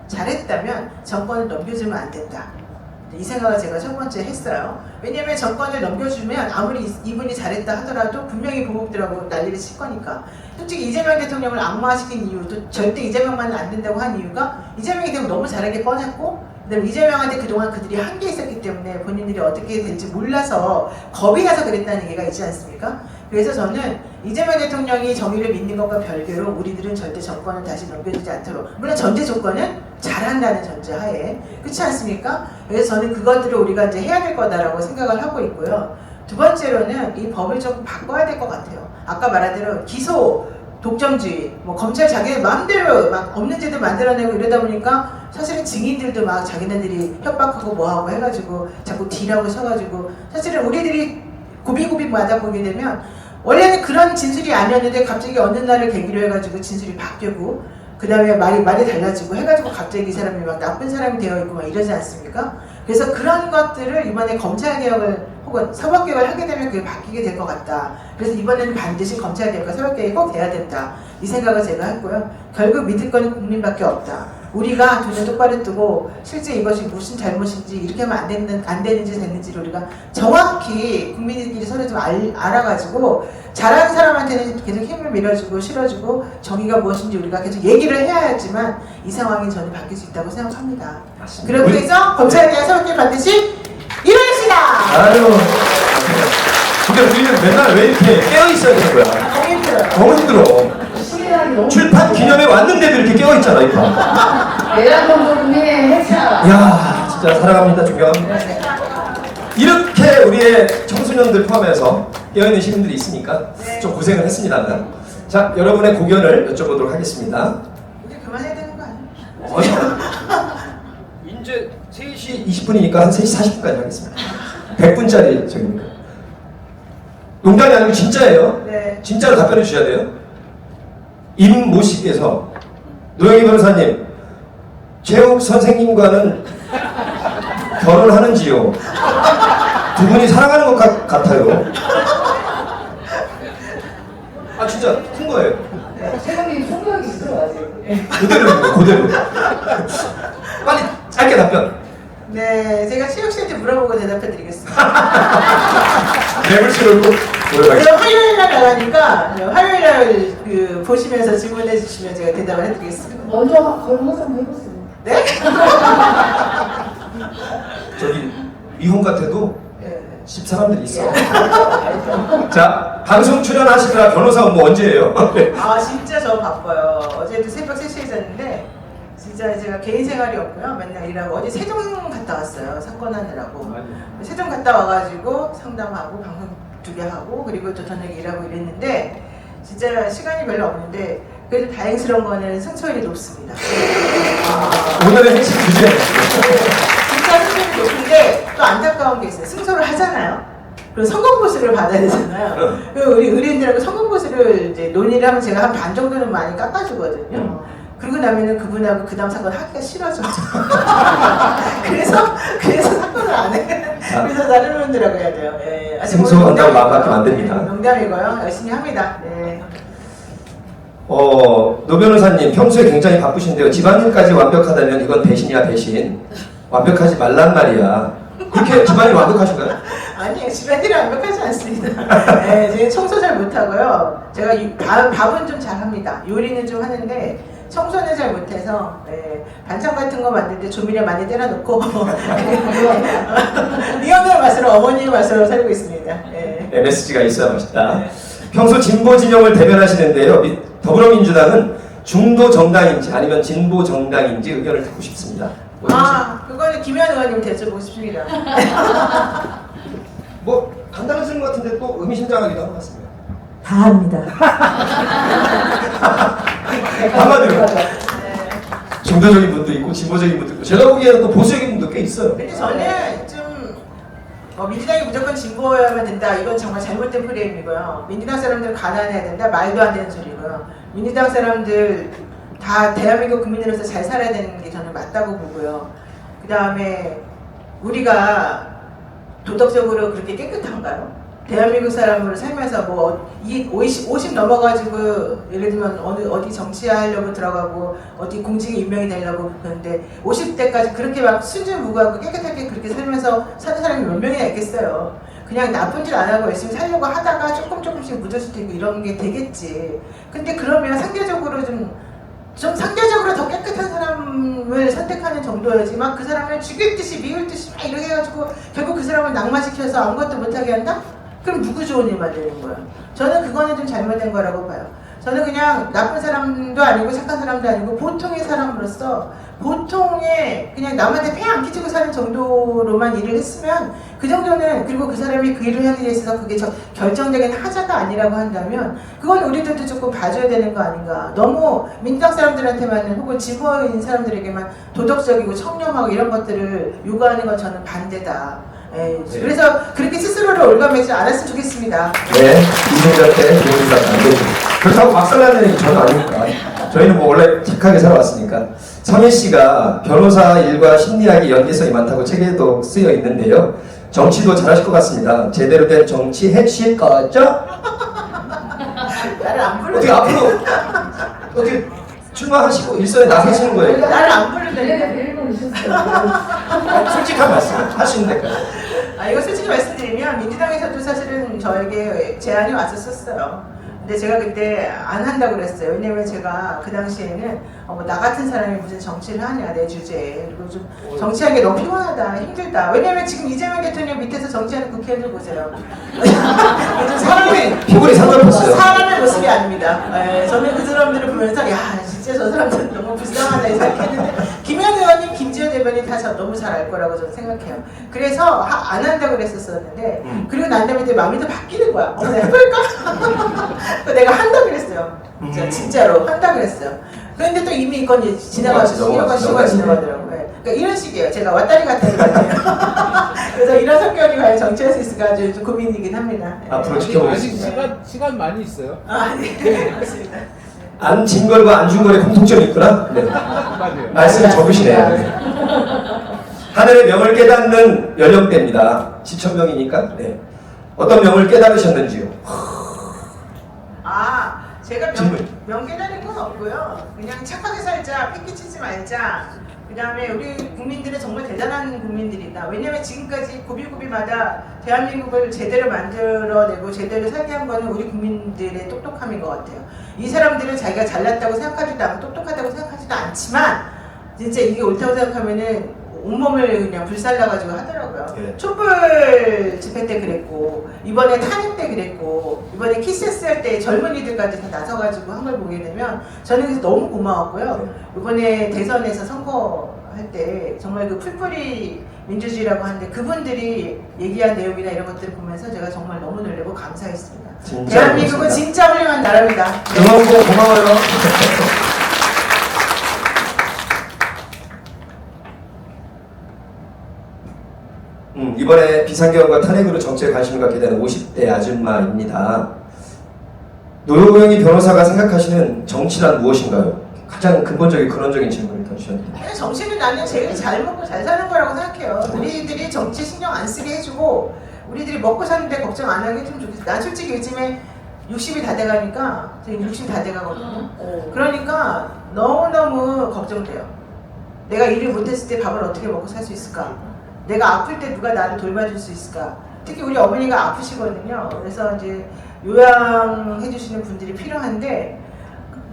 S3: 잘했다면 정권을 넘겨주면 안 된다. 이 생각을 제가 첫 번째 했어요. 왜냐면 정권을 넘겨주면 아무리 이분이 잘했다 하더라도 분명히 보복들하고 난리를 칠 거니까. 솔직히 이재명 대통령을 악마화시킨 이유도 절대 이재명만은 안 된다고 한 이유가 이재명이 되면 너무 잘하게 뻔했고 그다음에 이재명한테 그동안 그들이 한 게 있었기 때문에 본인들이 어떻게 될지 몰라서 겁이 나서 그랬다는 얘기가 있지 않습니까? 그래서 저는 이재명 대통령이 정의를 믿는 것과 별개로 우리들은 절대 정권을 다시 넘겨주지 않도록, 물론 전제 조건은 잘한다는 전제하에, 그렇지 않습니까? 그래서 저는 그것들을 우리가 이제 해야 될 거다라고 생각을 하고 있고요. 두 번째로는 이 법을 좀 바꿔야 될 것 같아요. 아까 말한 대로 기소, 독점주의, 뭐 검찰 자기네 마음대로 막 없는 죄도 만들어내고 이러다 보니까 사실은 증인들도 막 자기네들이 협박하고 뭐하고 해가지고 자꾸 D라고 쳐가지고 사실은 우리들이 고비고비마다 보게 되면 원래는 그런 진술이 아니었는데 갑자기 어느 날을 계기로 해가지고 진술이 바뀌고 그 다음에 말이 달라지고 해가지고 갑자기 이 사람이 막 나쁜 사람이 되어 있고 막 이러지 않습니까? 그래서 그런 것들을 이번에 검찰개혁을 혹은 사법개혁을 하게 되면 그게 바뀌게 될 것 같다. 그래서 이번에는 반드시 검찰개혁과 사법개혁이 꼭 돼야 된다. 이 생각을 제가 했고요. 결국 믿을 거는 국민밖에 없다. 우리가 눈을 똑바로 뜨고 실제 이것이 무슨 잘못인지 이렇게 하면 안 되는지 됐는지를 우리가 정확히 국민들끼리 서로 좀 알아가지고 잘하는 사람한테는 계속 힘을 밀어주고 실어주고 정의가 무엇인지 우리가 계속 얘기를 해야지만 이 상황이 저는 바뀔 수 있다고 생각합니다.
S2: 맞습니다.
S3: 그렇게 해서 검찰개혁 사법개혁 반드시 이루어집시다.
S2: 아유. 근데 우리는 맨날 왜 이렇게 깨어있어야 되는 거야?
S3: 너무 힘들어요.
S2: 너무 힘들어.
S8: 시간이 너무
S2: 출판 기념회 왔는데도 이렇게 깨어있잖아, 이거.
S8: 내란봉조금의 해차.
S2: 이야, 진짜 사랑합니다, 존경합니다. 이렇게 우리의 청소년들 포함해서 깨어있는 시민들이 있으니까 좀 고생을 했습니다만. 자, 여러분의 고견을 여쭤보도록 하겠습니다.
S3: 이제 그만해야 되는 거 아니에요?
S2: 이제 3시 20분이니까 한 3시 40분까지 하겠습니다. 100분짜리 저기니까. 농담이 아니고 진짜예요.
S3: 네.
S2: 진짜로 답변해 주셔야 돼요. 임모 씨께서 노영희 변호사님, 최욱 선생님과는 결혼하는지요? 두 분이 사랑하는 것 같아요. 아 진짜 큰 거예요.
S8: 최근에 총력이 있어요, 아직.
S2: 그대로입니다. 그대로. 빨리 짧게 답변.
S3: 네, 제가 최욱 씨한테 물어보고 대답해 드리겠습니다.
S2: 뇌물실로 보여가겠습니다.
S3: 제가 화요일날 나가니까 화요일날 그 보시면서 질문해 주시면 제가 대답을 해드리겠습니다.
S8: 먼저 결혼해서 한번 해봤어요.
S3: 네?
S2: 저기 미혼 같아도
S3: 네.
S2: 집 사람들이 있어. 자, 방송 출연하시느라 변호사 업무 언제예요?
S3: 아 진짜 저 바빠요. 어제도 새벽 3시에 잤는데 진짜 제가 개인 생활이 없고요. 맨날 일하고 어제 세종 갔다 왔어요. 사건 하느라고. 세종 갔다 와가지고 상담하고 방송 2개 하고 그리고 또 저녁에 일하고 이랬는데 진짜 시간이 별로 없는데 그래도 다행스러운 거는 승소율이 높습니다.
S2: 오늘의 핵심 주제.
S3: 진짜 승소율이 높은데 또 안타까운 게 있어요. 승소를 하잖아요. 그리고 성공보수를 받아야 되잖아요. 그리고 우리 의뢰인들하고 성공보수를 이제 논의를 하면 제가 한 반 정도는 많이 깎아주거든요. 그러고 나면은 그분하고 그 다음 사건 하기가 싫어져. 그래서 사건을 안 해. 그래서 다른 분들하고 해야 돼요. 예.
S2: 승소한다고 마음 받으면 안 됩니다.
S3: 농담이고요. 열심히 합니다. 네.
S2: 노 변호사님 평소에 굉장히 바쁘신데요. 집안일까지 완벽하다면 이건 배신이야 배신. 완벽하지 말란 말이야. 그렇게 집안일 완벽하신가요?
S3: 아니에요. 집안일이 완벽하지 않습니다. 네, 제가 청소 잘 못하고요. 제가 밥은 좀 잘합니다. 요리는 좀 하는데 청소는 잘 못해서 네, 반찬 같은 거 만들 때 조미료 많이 때려놓고 리얼한 맛으로 어머니의 맛으로 살고 있습니다. 네.
S2: MSG가 있어야 맛있다. 평소 진보 진영을 대변하시는데요. 더불어민주당은 중도 정당인지 아니면 진보 정당인지 의견을 듣고 싶습니다.
S3: 아, 그거는 김현 의원님 여쭤보고 싶습니다.
S2: 뭐 간단하신 것 같은데 또 의미심장하기도 한 것 같습니다.
S7: 다 합니다.
S2: 한마디로 중도적인 분도 있고 진보적인 분도 있고 제가 보기에는 또 보수적인 분도 꽤 있어요.
S3: 근데 저는 좀 민주당이 무조건 진보여야만 된다. 이건 정말 잘못된 프레임이고요. 민주당 사람들 가난해야 된다. 말도 안 되는 소리고요. 민주당 사람들 다 대한민국 국민으로서 잘 살아야 되는 게 저는 맞다고 보고요. 그 다음에 우리가 도덕적으로 그렇게 깨끗한가요? 대한민국 사람으로 살면서 뭐 50 넘어가지고 예를 들면 어디 정치하려고 들어가고 어디 공직에 임명이 되려고 그러는데 50대까지 그렇게 막 순진무구하고 깨끗하게 그렇게 살면서 사는 사람이 몇 명이나 있겠어요. 그냥 나쁜 짓 안 하고 열심히 살려고 하다가 조금씩 묻을 수도 있고 이런 게 되겠지. 근데 그러면 상대적으로 좀 상대적으로 더 깨끗한 사람을 선택하는 정도여야지 막 그 사람을 죽일 듯이 미울 듯이 막 이렇게 해가지고 결국 그 사람을 낙마시켜서 아무것도 못하게 한다? 그럼 누구 좋은 일만 되는 거야? 저는 그거는 좀 잘못된 거라고 봐요. 저는 그냥 나쁜 사람도 아니고 착한 사람도 아니고 보통의 사람으로서 보통의 그냥 남한테 폐 안 끼치고 사는 정도로만 일을 했으면 그 정도는 그리고 그 사람이 그 일을 하는 데 있어서 그게 결정적인 하자가 아니라고 한다면 그건 우리들도 조금 봐줘야 되는 거 아닌가. 너무 민주당 사람들한테만 혹은 진보인 사람들에게만 도덕적이고 청렴하고 이런 것들을 요구하는 건 저는 반대다. 예, 그래서 그렇게 스스로를 올가매지 않았으면 좋겠습니다.
S2: 네, 이분들한테 도움이 안 되죠. 그렇다고 박살나는 얘기 전혀 아닙니다. 저희는 뭐 원래 착하게 살아왔으니까. 성희 씨가 변호사 일과 심리학의 연계성이 많다고 책에도 쓰여 있는데요. 정치도 잘하실 것 같습니다. 제대로 된 정치 해실 거죠?
S3: 나를 안 부르.
S2: 어떻게 앞으로 어떻게 출마하시고 일선에 나서시는 거예요?
S3: 나를 안 부르다니까.
S8: 일본 있었어요.
S2: 솔직한 말씀 하시면 될까요?
S3: 이거 솔직히 말씀드리면 민주당에서도 사실은 저에게 제안이 왔었어요. 근데 제가 그때 안 한다고 그랬어요. 왜냐면 제가 그 당시에는 나 같은 사람이 무슨 정치를 하냐 내 주제에. 그리고 좀 정치하는 게 너무 피곤하다 힘들다. 왜냐면 지금 이재명 대통령 밑에서 정치하는 국회의원들 보세요. 요즘 사람이
S2: 피곤이 상관없어요.
S3: 사람의 모습이 아닙니다. 저는 그 사람들을 보면서 야 진짜 저 사람들 너무 불쌍하다 생각했는데 김현 의원님, 김지현 대변인 다 너무 잘 알 거라고 저는 생각해요. 그래서 안 한다고 그랬었는데 그리고 난 다음에 마음이 또 바뀌는 거야. 내가 해볼까? 내가 한다고 그랬어요. 진짜로 한다고 그랬어요. 그런데 또 이미 이건 지나가더라고요. 그러니까 이런 식이에요. 제가 왔다리 갔다리 같아요. 그래서 이런 성격이 과연 정치할 수 있을까 좀 고민이긴 합니다.
S2: 앞으로
S6: 아직
S2: 지켜보겠습니다.
S6: 시간 많이 있어요.
S3: 네, 맞습니다.
S2: 안 진걸과 안 준걸의 공통점이 있구나. 네.
S6: 맞아요.
S2: 말씀을 적으시네요. 네. 하늘의 명을 깨닫는 연령대입니다. 10,000명이니까. 네. 어떤 명을 깨달으셨는지요?
S3: 제가
S2: 질문.
S3: 명 깨달은 건 없고요. 그냥 착하게 살자, 패키치지 말자. 그 다음에 우리 국민들은 정말 대단한 국민들이다. 왜냐면 지금까지 고비고비마다 대한민국을 제대로 만들어내고 제대로 살게 한 거는 우리 국민들의 똑똑함인 것 같아요. 이 사람들은 자기가 잘났다고 생각하지도 않고 똑똑하다고 생각하지도 않지만 진짜 이게 옳다고 생각하면은 온몸을 그냥 불살라가지고 하더라고요.
S2: 네.
S3: 촛불 집회 때 그랬고 이번에 탄핵 때 그랬고 이번에 키세스 할 때 젊은이들까지 다 나서가지고 한 걸 보게 되면 저는 그래서 너무 고마웠고요. 이번에 대선에서 선거할 때 정말 그 풀뿌리 민주주의라고 하는데 그분들이 얘기한 내용이나 이런 것들을 보면서 제가 정말 너무 놀라고 감사했습니다. 대한민국은
S2: 고맙습니다.
S3: 진짜 훌륭한 나라입니다.
S2: 응원고 고마워요. 이번에 비상계엄과 탄핵으로 정치에 관심을 갖게 되는 50대 아줌마입니다. 노영희 변호사가 생각하시는 정치란 무엇인가요? 가장 근본적인 근원적인 질문을 던지셨는데.
S3: 정치는 나는 제일 잘 먹고 잘 사는 거라고 생각해요. 우리들이 정치 신경 안 쓰게 해주고 우리들이 먹고 사는데 걱정 안 하게 해주면 좋겠어. 난 솔직히 요즘에 60이 다 돼가니까 지금 60 다 돼가거든요. 그러니까 너무너무 걱정돼요. 내가 일을 못했을 때 밥을 어떻게 먹고 살 수 있을까? 내가 아플 때 누가 나를 돌봐줄 수 있을까? 특히 우리 어머니가 아프시거든요. 그래서 이제 요양해 주시는 분들이 필요한데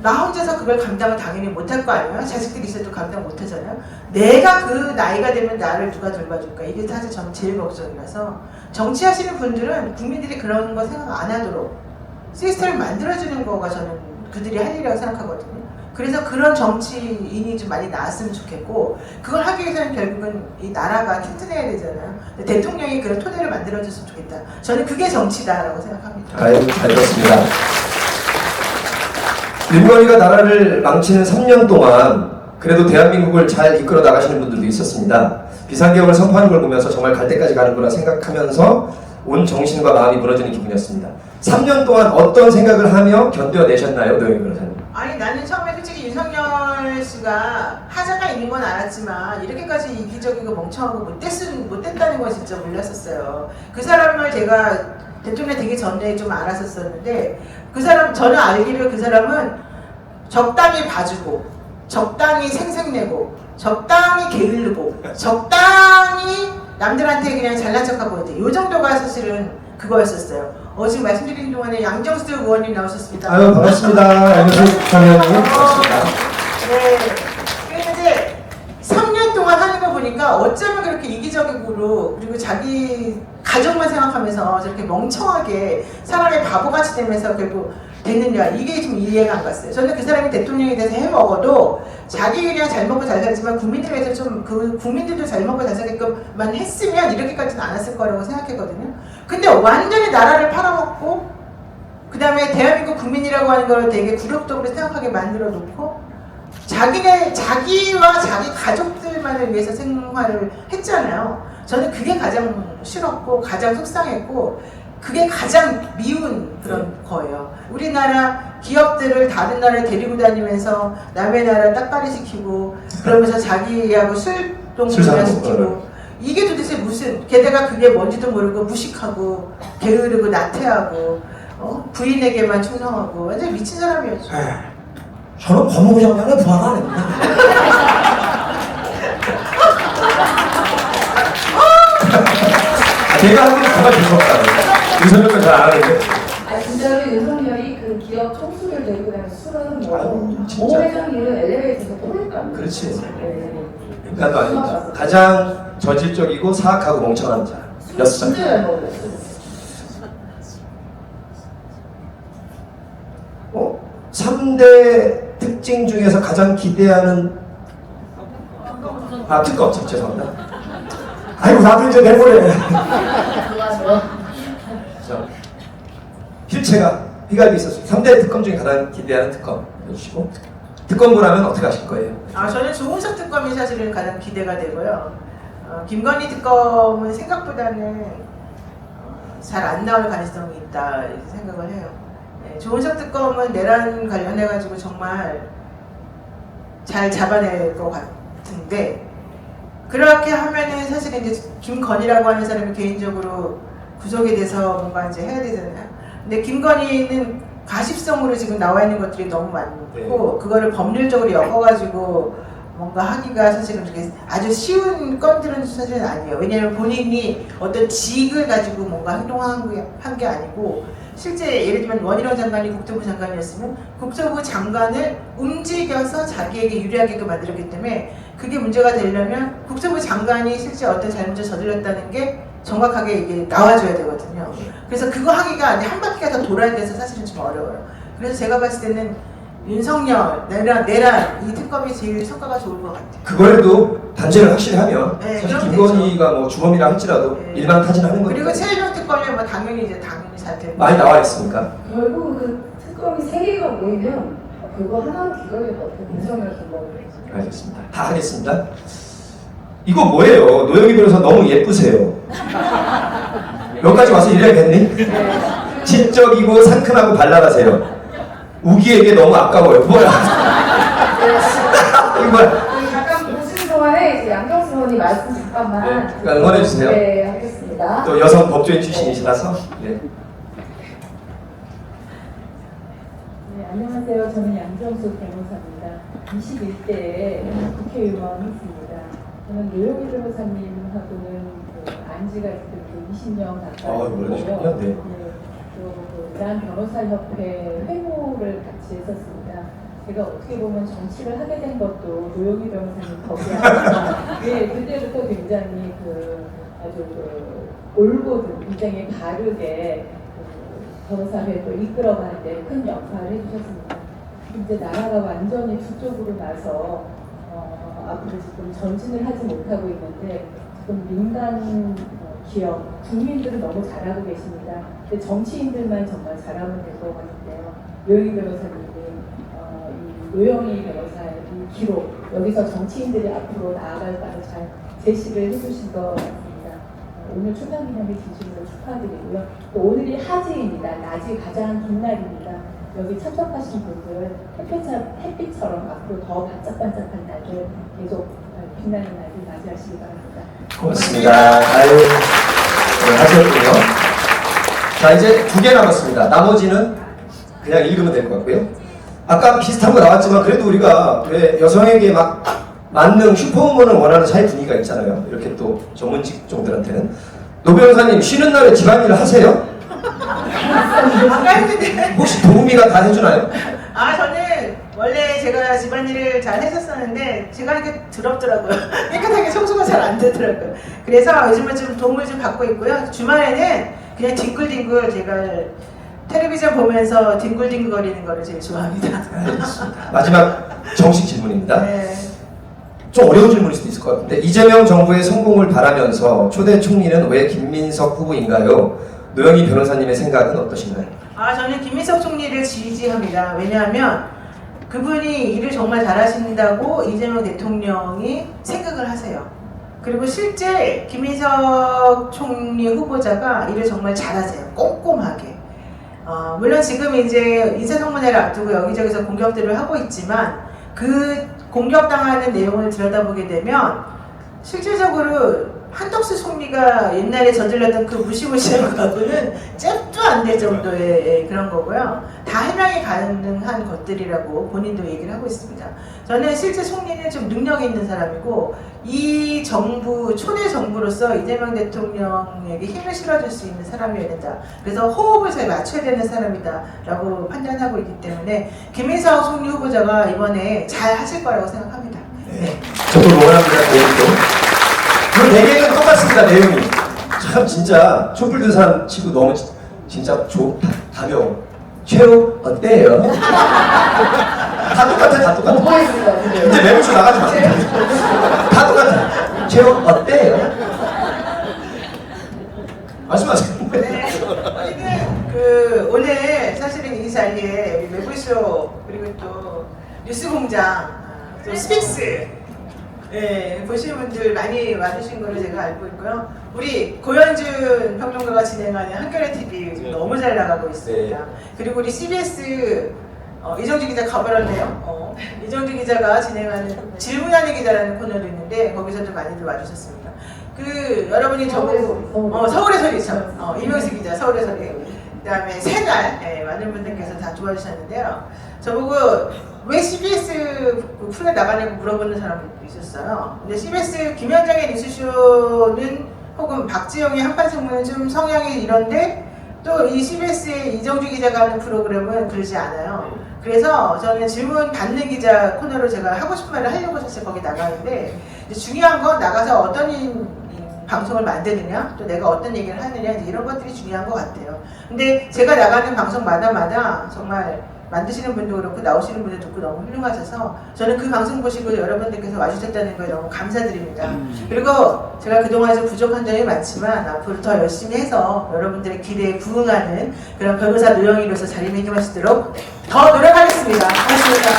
S3: 나 혼자서 그걸 감당을 당연히 못할 거 아니에요? 자식들이 있어도 감당 못하잖아요? 내가 그 나이가 되면 나를 누가 돌봐줄까? 이게 사실 저는 제일 걱정이라서 정치하시는 분들은 국민들이 그런 거 생각 안 하도록 시스템을 만들어주는 거가 저는 그들이 할 일이라고 생각하거든요. 그래서 그런 정치인이 좀 많이 나왔으면 좋겠고 그걸 하기 위해서는 결국은 이 나라가 튼튼해야 되잖아요. 대통령이 그런 토대를 만들어줬으면 좋겠다. 저는 그게 정치다라고 생각합니다.
S2: 아유, 잘 들었습니다. 윤건희가 나라를 망치는 3년 동안 그래도 대한민국을 잘 이끌어 나가시는 분들도 있었습니다. 비상계엄을 선포하는 걸 보면서 정말 갈 때까지 가는구나 생각하면서 온 정신과 마음이 무너지는 기분이었습니다. 3년 동안 어떤 생각을 하며 견뎌내셨나요, 노영희 변호사님?
S3: 아니 나는 처음에 솔직히 윤석열 씨가 하자가 있는 건 알았지만 이렇게까지 이기적이고 멍청하고 못됐다는 건 진짜 몰랐었어요. 그 사람을 제가 대통령 되기 전에 좀 알았었었는데 그 사람 저는 알기로 그 사람은 적당히 봐주고 적당히 생색내고 적당히 게으르고 적당히 남들한테 그냥 잘난 척하고 이 정도가 사실은 그거였었어요. 지금 말씀드린 동안에 양정수 의원님 나오셨습니다.
S2: 아유 반갑습니다. 양정수 전 의원님 반갑습니다.
S3: 네. 그래서 이제 3년 동안 하는 거 보니까 어쩌면 그렇게 이기적으로 그리고 자기 가족만 생각하면서 저렇게 멍청하게 사람의 바보같이 되면서 결국 됐느냐 이게 좀 이해가 안 갔어요. 저는 그 사람이 대통령이 돼서 해먹어도 자기 그냥 잘 먹고 잘 살지만 국민들 위해서 좀 그 국민들도 잘 먹고 잘 살게끔만 했으면 이렇게까지는 안 했을 거라고 생각했거든요. 근데 완전히 나라를 팔아먹고 그 다음에 대한민국 국민이라고 하는 걸 되게 굴욕적으로 생각하게 만들어 놓고 자기와 자기 가족들만을 위해서 생활을 했잖아요. 저는 그게 가장 싫었고 가장 속상했고 그게 가장 미운 그런 거예요. 우리나라 기업들을 다른 나라에 데리고 다니면서 남의 나라 딱바리 시키고 그러면서 자기하고 술동물이나 시키고 이게 도대체 무슨 게다가 그게 뭔지도 모르고 무식하고 게으르고 나태하고 부인에게만 충성하고 완전 미친 사람이었죠.
S2: 저는 법무부 장관의 부하가 아닙니다. 내가 하는 게 정말 즐겁다. 윤석열은 잘 안 하는데.
S8: 진짜로 윤석열이 그 기업 총수를 데리고 다니는 술은 뭐
S2: 진짜.
S8: 모 회장님은 엘리베이터에서 토했다.
S2: 그렇지.
S8: 네.
S2: 인간도 아닙니다. 가장 저질적이고 사악하고 멍청한 자였어.
S8: 진짜 잘 먹었어요.
S2: 3대 특징 중에서 가장 기대하는 특검 죄송합니다. 아이고 나도 이제 내보내. 필체가 휘갈고 있었습니다. 3대 특검 중에 가장 기대하는 특검 해주시고 특검부라면 어떻게 하실 거예요?
S3: 저는 조은석 특검이 사실은 가장 기대가 되고요. 김건희 특검은 생각보다는 잘 안 나올 가능성이 있다 이렇게 생각을 해요. 네, 조은석 특검은 내란 관련해가지고 정말 잘 잡아낼 것 같은데 그렇게 하면은 사실은 이제 김건희라고 하는 사람이 개인적으로 구속이 돼서 뭔가 이제 해야 되잖아요. 근데 김건희는 가십성으로 지금 나와 있는 것들이 너무 많고 그거를 법률적으로 엮어가지고 뭔가 하기가 사실은 그렇게 아주 쉬운 건들은 사실은 아니에요. 왜냐하면 본인이 어떤 직을 가지고 뭔가 행동한 게 아니고 실제 예를 들면 원희룡 장관이 국토부 장관이었으면 국토부 장관을 움직여서 자기에게 유리하게끔 만들었기 때문에 그게 문제가 되려면 국토부 장관이 실제 어떤 잘못을 저질렀다는 게 정확하게 이게 나와줘야 되거든요. 그래서 그거 하기가 한 바퀴가 더 돌아야 돼서 사실은 좀 어려워요. 그래서 제가 봤을 때는 윤석열, 내란 이 특검이 제일 성과가 좋을 것 같아요.
S2: 그거라도 단죄를 확실히 하면
S3: 네,
S2: 사실
S3: 그럼
S2: 김건희가 뭐 주범이라 할지라도
S3: 네.
S2: 일반 타진하는 거니까.
S3: 그리고 최일령 특검이 뭐 당연히 잘 될
S2: 많이 나와 있습니까?
S8: 결국 그 특검이 3개가 모이면 그거 하나로 기각일 것 같아요. 윤석열 특검을.
S2: 알겠습니다. 다 하겠습니다. 이거 뭐예요? 노영희 변호사 너무 예쁘세요. 여기까지 와서 이래야겠니? 지적이고 상큼하고 발랄하세요. 우기에게 너무 아까워요. 뭐야? 이거 뭐야?
S8: 잠깐 보시는 동안에 이제 양정수 의원님 말씀 잠깐만.
S2: 네, 응원해 주세요.
S8: 네, 하겠습니다.
S2: 또 여성 법조인 출신이시라서. 네.
S12: 네, 안녕하세요. 저는 양정수 변호사입니다. 21대에 국회의원이었습니다. 저는 노영희 변호사님하고는 안지가 지금 20년 가까이
S2: 그러시군요. 네.
S12: 또 이란 변호사협회 회무를 같이 했었습니다. 제가 어떻게 보면 정치를 하게 된 것도 노영희 변호사님 덕이 아니라 그때부터 굉장히 아주 올곧은 굉장히 바르게 변호사회도 이끌어가는 데 큰 역할을 해주셨습니다. 이제 나라가 완전히 북쪽으로 나서 앞으로 지금 전진을 하지 못하고 있는데 지금 민간 기업, 국민들은 너무 잘하고 계십니다. 근데 정치인들만 정말 잘하면 될 것 같은데요. 노영희 변호사님이 이 노영희 변호사의 이 기록, 여기서 정치인들이 앞으로 나아갈 바를 잘 제시를 해주신 것 같습니다. 오늘 출판기념일 진심으로 축하드리고요. 또 오늘이 하지입니다. 낮이 가장 긴 날입니다. 여기 참석하신 분들 햇빛처럼 앞으로 더 반짝반짝한 날들 계속 빛나는 날을 맞이하시기 바랍니다.
S2: 고맙습니다. 아유, 네, 하셨고요. 자, 이제 2개 남았습니다. 나머지는 그냥 읽으면 될 것 같고요. 아까 비슷한 거 나왔지만 그래도 우리가 왜 여성에게 막 맞는 슈퍼우먼을 원하는 사회 분위기가 있잖아요. 이렇게 또 전문 직종들한테는. 노 변호사님 쉬는 날에 집안일을 하세요?
S3: 아까 했는데.
S2: 혹시 도우미가 다 해주나요?
S3: 아, 저는 원래 제가 집안일을 잘 했었었는데 제가 이렇게 더럽더라고요. 깨끗하게 청소가 잘 안 되더라고요. 그래서 요즘은 좀 도움을 좀 받고 있고요. 주말에는 그냥 뒹굴뒹굴 제가 텔레비전 보면서 뒹굴뒹굴거리는 거를 제일 좋아합니다.
S2: 알겠습니다. 마지막 정식 질문입니다.
S3: 네.
S2: 좀 어려운 질문일 수도 있을 것 같은데 이재명 정부의 성공을 바라면서 초대 총리는 왜 김민석 후보인가요? 노영희 변호사님의 생각은 어떠신가요?
S3: 아, 저는 김민석 총리를 지지합니다. 왜냐하면 그분이 일을 정말 잘하신다고 이재명 대통령이 생각을 하세요. 그리고 실제 김민석 총리 후보자가 일을 정말 잘하세요. 꼼꼼하게. 물론 지금 이제 인사청문회를 앞두고 여기저기서 공격들을 하고 있지만 그 공격당하는 내용을 들여다보게 되면 실질적으로 한덕수 총리가 옛날에 저질렀던 그 무시무시한 거하고는 잽도 안 될 정도의 그런 거고요. 다 해명이 가능한 것들이라고 본인도 얘기를 하고 있습니다. 저는 실제 총리는 좀 능력 있는 사람이고 이 정부, 초대 정부로서 이재명 대통령에게 힘을 실어줄 수 있는 사람이어야 된다. 그래서 호흡을 잘 맞춰야 되는 사람이다 라고 판단하고 있기 때문에 김민석 총리 후보자가 이번에 잘 하실 거라고 생각합니다. 네.
S2: 저도 응원합니다. 내용도. 그 4개는 똑같습니다. 내용이. 참 진짜 촛불 든 사람 치고 너무 진짜 가벼워. 최후 어때요? 다 똑같아. 다 똑같아.
S8: 뭐 있을 것 같은데요?
S2: 이제 매물쇼 나가지 마. 다 똑같아. 최후 어때요? 말씀하세요.
S3: 네. 우리는 그 오늘 사실은 이 자리에 우리 매불쇼 그리고 또 뉴스공장 또 스픽스 네, 보시는 분들 많이 와주신 걸로 제가 알고 있고요. 우리 고현준 평론가가 진행하는 한겨레 TV 지금 너무 잘 나가고 있습니다. 그리고 우리 CBS 이정주 기자 가버렸네요. 이정주 기자가 진행하는 질문하는 기자라는 코너도 있는데 거기서도 많이들 와주셨습니다. 그 여러분이 저보고 서울의 소리죠. 이명수 기자 서울의 소리. 그다음에 새날 많은 분들께서 다 좋아주셨는데요. 저보고 왜 CBS 프로에 나가냐고 물어보는 사람도 있었어요. 근데 CBS 김현정의 뉴스쇼는 혹은 박지영의 한판승문은 좀 성향이 이런데 또 이 CBS의 이정주 기자가 하는 프로그램은 그러지 않아요. 그래서 저는 질문 받는 기자 코너로 제가 하고 싶은 말을 하려고 사실 거기 나가는데 중요한 건 나가서 어떤 방송을 만드느냐 또 내가 어떤 얘기를 하느냐 이런 것들이 중요한 것 같아요. 근데 제가 나가는 방송마다 정말 만드시는 분도 그렇고 나오시는 분들도 그렇고 너무 훌륭하셔서 저는 그 방송 보시고 여러분들께서 와주셨다는 거에 너무 감사드립니다. 그리고 제가 그동안 좀 부족한 점이 많지만 앞으로 더 열심히 해서 여러분들의 기대에 부응하는 그런 변호사 노영희로서 자리매김할 수 있도록 더 노력하겠습니다. 고맙습니다.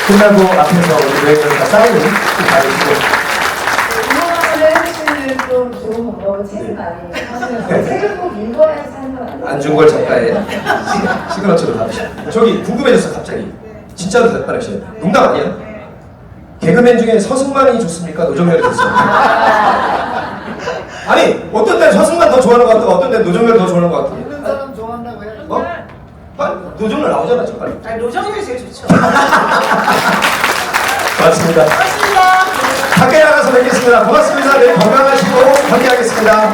S2: 끝나고 앞에서 우리 노영 변호사 싸우는 그 다르시고
S8: 응원을 해주시는 좀 좋은 방법은 책은 아니에요. 책을 꼭 읽어야 사는 건 아니에요.
S2: 안중걸 작가의 시그너처를 받으셨어요. 저기 궁금해졌어 갑자기. 진짜로 대답하셔야 돼요. 농담 아니에요? 개그맨 중에 서승만이 좋습니까? 노정열이 좋습니까? 아니 어떤 때는 서승만 더 좋아하는 것 같고 어떤 때는 노정열 더 좋아하는 것 같고.
S13: 있는 사람 좋아한다고 해야지.
S2: 빨리 노정열 나오잖아 저 빨리.
S3: 아니, 노정열이 제일 좋죠.
S2: 고맙습니다.
S3: 고맙습니다.
S2: 밖에 나가서 뵙겠습니다. 고맙습니다. 네, 건강하시고 건의하겠습니다.